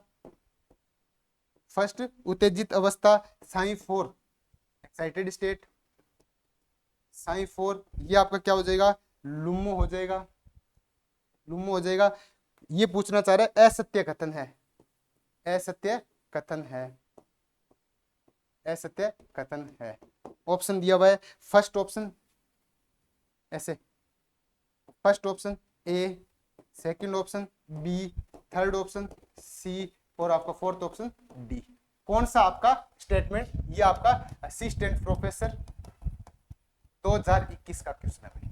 S1: फर्स्ट उत्तेजित अवस्था साइन 4 एक्साइटेड स्टेट, साइन 4 ये आपका क्या हो जाएगा, लुमो हो जाएगा, लुमो हो जाएगा। ये पूछना चाह रहा है असत्य कथन है, असत्य कथन है, असत्य कथन है। ऑप्शन दिया हुआ है फर्स्ट ऑप्शन ऐसे, first option A, second option B, third option C और आपका फोर्थ ऑप्शन डी। कौन सा आपका स्टेटमेंट, ये आपका असिस्टेंट प्रोफेसर 2021 का क्वेश्चन है,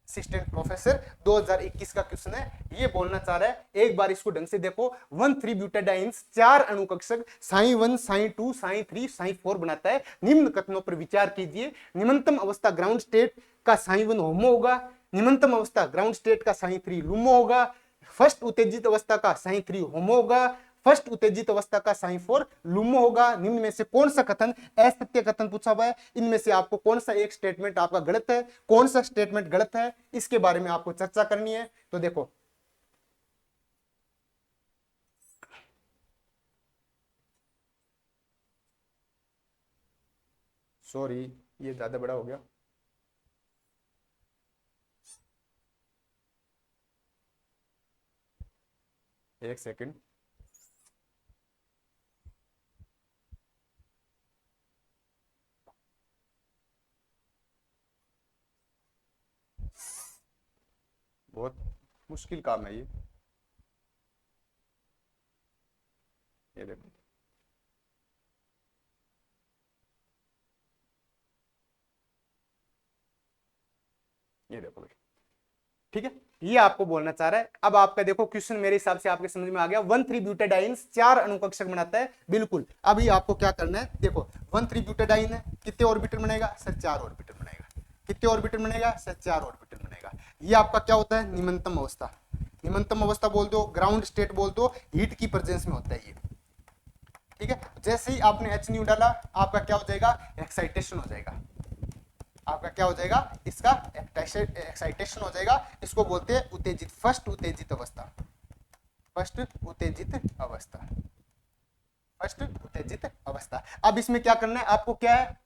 S1: असिस्टेंट प्रोफेसर 2021 का क्वेश्चन है। ये बोलना चाह रहा है, एक बार इसको ढंग से देखो, 1,3 ब्यूटाडाइन्स 4 अणुकक्षक साइन 1 साइन 2 साइन 3 साइन 4 बनाता है। निम्न कथनों पर विचार कीजिए। निम्नतम अवस्था ग्राउंड स्टेट का साइन 1 होमो होगा, निम्नतम अवस्था ग्राउंड स्टेट का साइन 3 लुमो होगा, फर्स्ट उत्तेजित अवस्था का साइन 3 होमो होगा, फर्स्ट उत्तेजित अवस्था का साइन 4 लुमो होगा। निम्न में से कौन सा कथन असत्य कथन पूछा हुआ है, इनमें से आपको कौन सा एक स्टेटमेंट आपका गलत है, कौन सा स्टेटमेंट गलत है, इसके बारे में आपको चर्चा करनी है। तो देखो सॉरी ये ज्यादा बड़ा हो गया, एक सेकंड। बहुत मुश्किल काम है ये देखो, ये देखो भाई। ठीक है, ये आपको बोलना चाह रहा है। अब आपका देखो क्वेश्चन मेरे हिसाब से आपके समझ में आ गया। 1,3 ब्यूटाडाइन्स 4 अणुकक्षक बनाता है, बिल्कुल। अभी आपको क्या करना है, देखो 1,3 ब्यूटाडाइन है, कितने ऑर्बिटल बनेगा सर, 4 ऑर्बिटल बनेगा। कितने ऑर्बिटल बनेगा सर, 4 ऑर्बिटल बनेगा। ये आपका क्या होता है, निम्नतम अवस्था। निम्नतम अवस्था बोल दो, ग्राउंड स्टेट बोल दो, हीट की प्रेजेंस में होता है ये। ठीक है, जैसे ही आपने एच न्यू डाला आपका क्या हो जाएगा, एक्साइटेशन हो जाएगा। आपका क्या हो जाएगा, इसका एक्साइटेशन हो जाएगा। इसको बोलते हैं उत्तेजित, फर्स्ट उत्तेजित अवस्था, फर्स्ट उत्तेजित अवस्था, फर्स्ट उत्तेजित अवस्था। अब इसमें क्या करना है आपको, क्या है,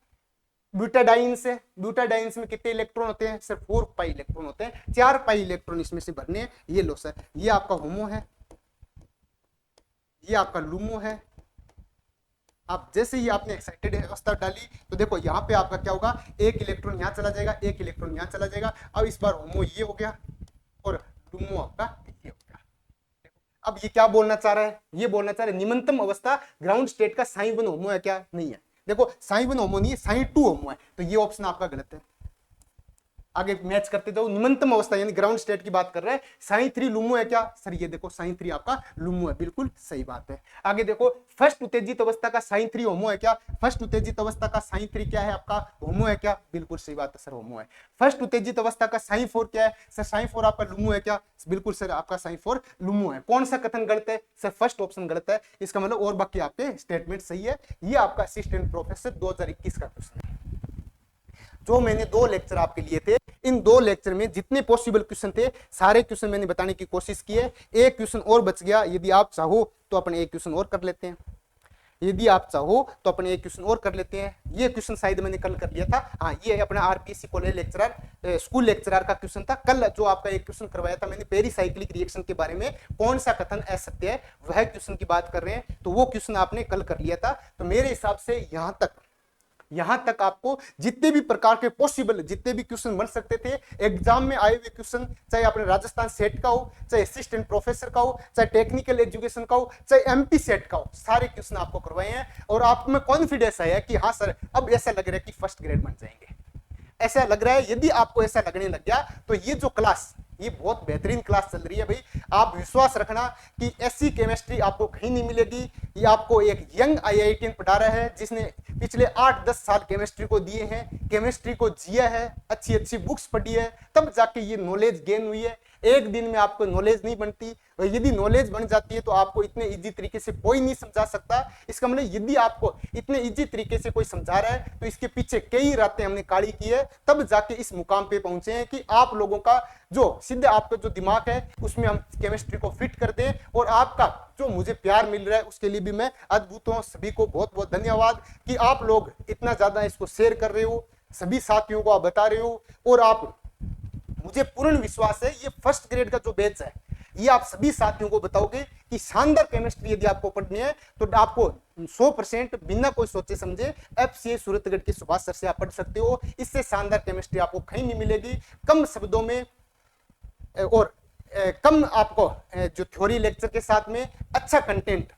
S1: ब्यूटाडाइन से, ब्यूटाडाइन में कितने इलेक्ट्रॉन होते हैं सर, 4 पाई इलेक्ट्रॉन होते हैं, 4 पाई इलेक्ट्रॉन इसमें से भरने हैं। ये लो सर, ये आपका होमो है, ये आपका लूमो है। आप जैसे ही आपने एक्साइटेड अवस्था डाली तो देखो यहाँ पे आपका क्या होगा, एक इलेक्ट्रॉन यहाँ चला जाएगा, एक इलेक्ट्रॉन यहाँ चला जाएगा। अब इस बार होमो ये हो गया और लूमो आपका ये हो गया। अब ये क्या बोलना चाह रहा है, ये बोलना चाह रहा है निम्नतम अवस्था ग्राउंड स्टेट का साइन 1 होमो है क्या, नहीं है। देखो साइन 1 होमो नहीं है, साइन 2 होमो है, तो ये ऑप्शन आपका गलत है। आगे मैच करते जाओ। निम्नतम अवस्था यानी ग्राउंड स्टेट की बात कर रहे हैं। साइन 3 लुमो है क्या सर? ये देखो साइन 3 आपका लुमो है, बिल्कुल सही बात है। आगे देखो फर्स्ट उत्तेजित अवस्था का साइन 3 होमो है क्या? फर्स्ट उत्तेजित अवस्था का साइन 3 क्या है आपका? होमो है क्या? बिल्कुल सही बात है सर, होमो है। फर्स्ट उत्तेजित अवस्था का साइन 4 क्या है सर? साइन 4 आपका लुमो है क्या? बिल्कुल सर, आपका साइन 4 लुमो है। कौन सा कथन गलत है सर? फर्स्ट ऑप्शन गलत है। इसका मतलब और बाकी आपके स्टेटमेंट सही है। ये आपका असिस्टेंट प्रोफेसर 2021 का क्वेश्चन है। जो मैंने 2 लेक्चर आपके लिए थे, इन 2 लेक्चर में जितने पॉसिबल क्वेश्चन थे सारे क्वेश्चन मैंने बताने की कोशिश की है। एक क्वेश्चन और बच गया, यदि आप चाहो तो अपने एक क्वेश्चन और कर लेते हैं। यदि आप चाहो तो अपने एक क्वेश्चन और कर लेते हैं। ये क्वेश्चन शायद मैंने कल कर लिया था। हाँ, ये अपना RPSC college lecturer school lecturer का क्वेश्चन था। कल जो आपका एक क्वेश्चन करवाया था मैंने पेरीसाइक्लिक रिएक्शन के बारे में, कौन सा कथन असत्य है, वह क्वेश्चन की बात कर रहे हैं। तो वो क्वेश्चन आपने कल कर लिया था। तो मेरे हिसाब से यहां तक आपको जितने भी प्रकार के पॉसिबल जितने भी क्वेश्चन बन सकते थे एग्जाम में आए हुए क्वेश्चन, चाहे अपने राजस्थान सेट का हो, चाहे असिस्टेंट प्रोफेसर का हो, चाहे टेक्निकल एजुकेशन का हो, चाहे एमपी सेट का हो, सारे क्वेश्चन आपको करवाए हैं। और आप में कॉन्फिडेंस आया कि हाँ सर अब ऐसा लग रहा है कि फर्स्ट ग्रेड बन जाएंगे, ऐसा लग रहा है। यदि आपको ऐसा लगने लग गया तो ये जो क्लास, ये बहुत बेहतरीन क्लास चल रही है भाई। आप विश्वास रखना कि ऐसी केमिस्ट्री आपको कहीं नहीं मिलेगी। ये आपको एक यंग आईआईटीएन पढ़ा रहा है जिसने पिछले 8-10 साल केमिस्ट्री को दिए हैं, केमिस्ट्री को जिया है, अच्छी अच्छी बुक्स पढ़ी है, तब जाके ये नॉलेज गेन हुई है। एक दिन में आपको नॉलेज नहीं बनती, और यदि नॉलेज बन जाती है तो आपको इतने इजी तरीके से कोई नहीं समझा सकता। इसका मतलब यदि आपको इतने इजी तरीके से कोई समझा रहा है तो इसके पीछे कई रातें हमने काढ़ी की है, तब जाके इस मुकाम पे पहुंचे हैं कि आप लोगों का जो सीधे आपका जो दिमाग है उसमें हम केमिस्ट्री को फिट कर दें। और आपका जो मुझे प्यार मिल रहा है उसके लिए भी मैं अद्भुत हूं। सभी को बहुत बहुत धन्यवाद कि आप लोग इतना ज्यादा इसको शेयर कर रहे हो, सभी साथियों को आप बता रहे हो। और आप, मुझे पूर्ण विश्वास है ये फर्स्ट ग्रेड का जो बैच है ये आप सभी साथियों को बताओगे कि शानदार केमिस्ट्री यदि आपको पढ़नी है तो आपको 100% बिना कोई सोचे समझे एफसीए सूरतगढ़ के सुभाष सर से आप पढ़ सकते हो। इससे शानदार केमिस्ट्री आपको कहीं नहीं मिलेगी, कम शब्दों में और कम आपको जो थ्योरी लेक्चर के साथ में अच्छा कंटेंट।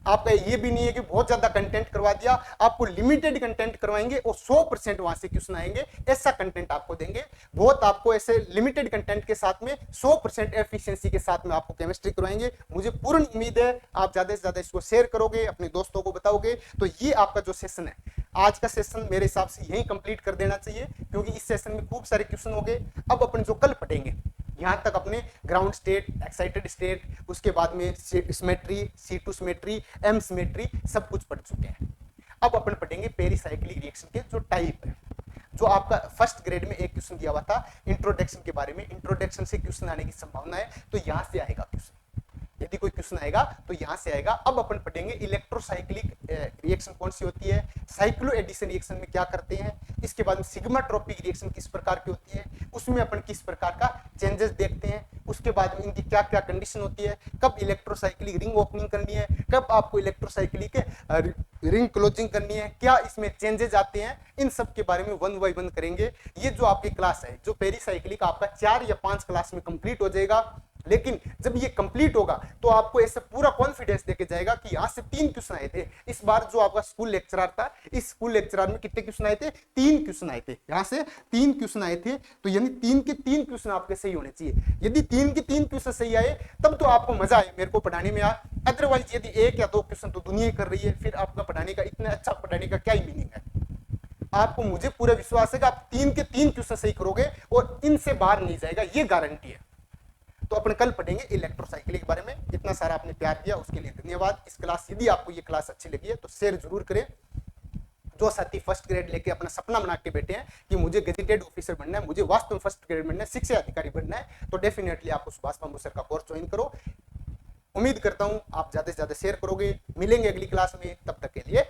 S1: आपका ये भी नहीं है कि बहुत ज्यादा कंटेंट करवा दिया, आपको लिमिटेड कंटेंट करवाएंगे और 100% वहां से क्वेश्चन आएंगे, ऐसा कंटेंट आपको देंगे। बहुत आपको ऐसे लिमिटेड कंटेंट के साथ में 100% एफिशिएंसी के साथ में आपको केमिस्ट्री करवाएंगे। मुझे पूर्ण उम्मीद है आप ज्यादा से ज्यादा इसको शेयर करोगे, अपने दोस्तों को बताओगे। तो ये आपका जो सेशन है, आज का सेशन मेरे हिसाब से यही कंप्लीट कर देना चाहिए, क्योंकि इस सेशन में खूब सारे क्वेश्चन हो गए। अब अपन जो कल पढ़ेंगे यहां तक अपने ग्राउंड स्टेट, एक्साइटेड स्टेट, उसके बाद में symmetry, C2 symmetry, M symmetry सब कुछ पढ़ चुके हैं। अब अपन पढ़ेंगे पेरीसाइक्लिक रिएक्शन के जो टाइप है, जो आपका फर्स्ट ग्रेड में एक क्वेश्चन दिया हुआ था इंट्रोडक्शन के बारे में। इंट्रोडक्शन से क्वेश्चन आने की संभावना है, तो यहां से आएगा क्वेश्चन। यदि कोई क्वेश्चन आएगा तो यहां से आएगा। अब अपन पढ़ेंगे इलेक्ट्रोसाइक्लिक रिएक्शन कौन सी होती है, साइक्लो एडिशन रिएक्शन में क्या करते हैं, इसके बाद में सिग्माट्रोपिक रिएक्शन किस प्रकार की होती है, उसमें अपन किस प्रकार का चेंजेस देखते हैं, उसके बाद में इनकी क्या क्या कंडीशन होती है, कब इलेक्ट्रोसाइक्लिक रिंग ओपनिंग करनी है, कब आपको इलेक्ट्रोसाइक्लिक रिंग क्लोजिंग करनी है, क्या इसमें चेंजेस आते हैं, इन सब के बारे में 1 बाय 1 करेंगे। ये जो आपकी क्लास है जो पेरीसाइक्लिक आपका 4 या 5 क्लास में कंप्लीट हो जाएगा। लेकिन जब ये कंप्लीट होगा तो आपको ऐसे पूरा कॉन्फिडेंस देके जाएगा कि यहाँ से 3 क्वेश्चन आए थे। इस बार जो आपका स्कूल लेक्चरर था, इस स्कूल लेक्चरर में कितने क्वेश्चन आए थे? 3 क्वेश्चन आए थे। यहाँ से 3 क्वेश्चन आए थे, तो यानी 3 के 3 क्वेश्चन आपके सही होने चाहिए। यदि 3 के 3 क्वेश्चन सही आए तब तो आपको मजा आए मेरे को पढ़ाने में। अदरवाइज यदि 1 या 2 क्वेश्चन तो दुनिया ही कर रही है, फिर आपका पढ़ाने का, इतना अच्छा पढ़ाने का क्या ही मीनिंग है। आपको, मुझे पूरा विश्वास है कि आप 3 के 3 क्वेश्चन सही करोगे और इनसे बाहर नहीं जाएगा, ये गारंटी है। तो अपन कल पढ़ेंगे इलेक्ट्रोसाइक्लिक के बारे में। इतना सारा आपने प्यार दिया उसके लिए धन्यवाद। इस क्लास, यदि आपको ये क्लास अच्छी लगी है तो शेयर जरूर करें। जो साथी फर्स्ट ग्रेड लेके अपना सपना बना के बैठे हैं कि मुझे गेजेटेड ऑफिसर बनना है, मुझे वास्तव में फर्स्ट ग्रेड बनना है, शिक्षा अधिकारी बनना है, तो डेफिनेटली आपको सुभाष बाबू सर का कोर्स ज्वाइन करो। उम्मीद करता हूं आप ज्यादा से ज्यादा शेयर करोगे। मिलेंगे अगली क्लास में, तब तक के लिए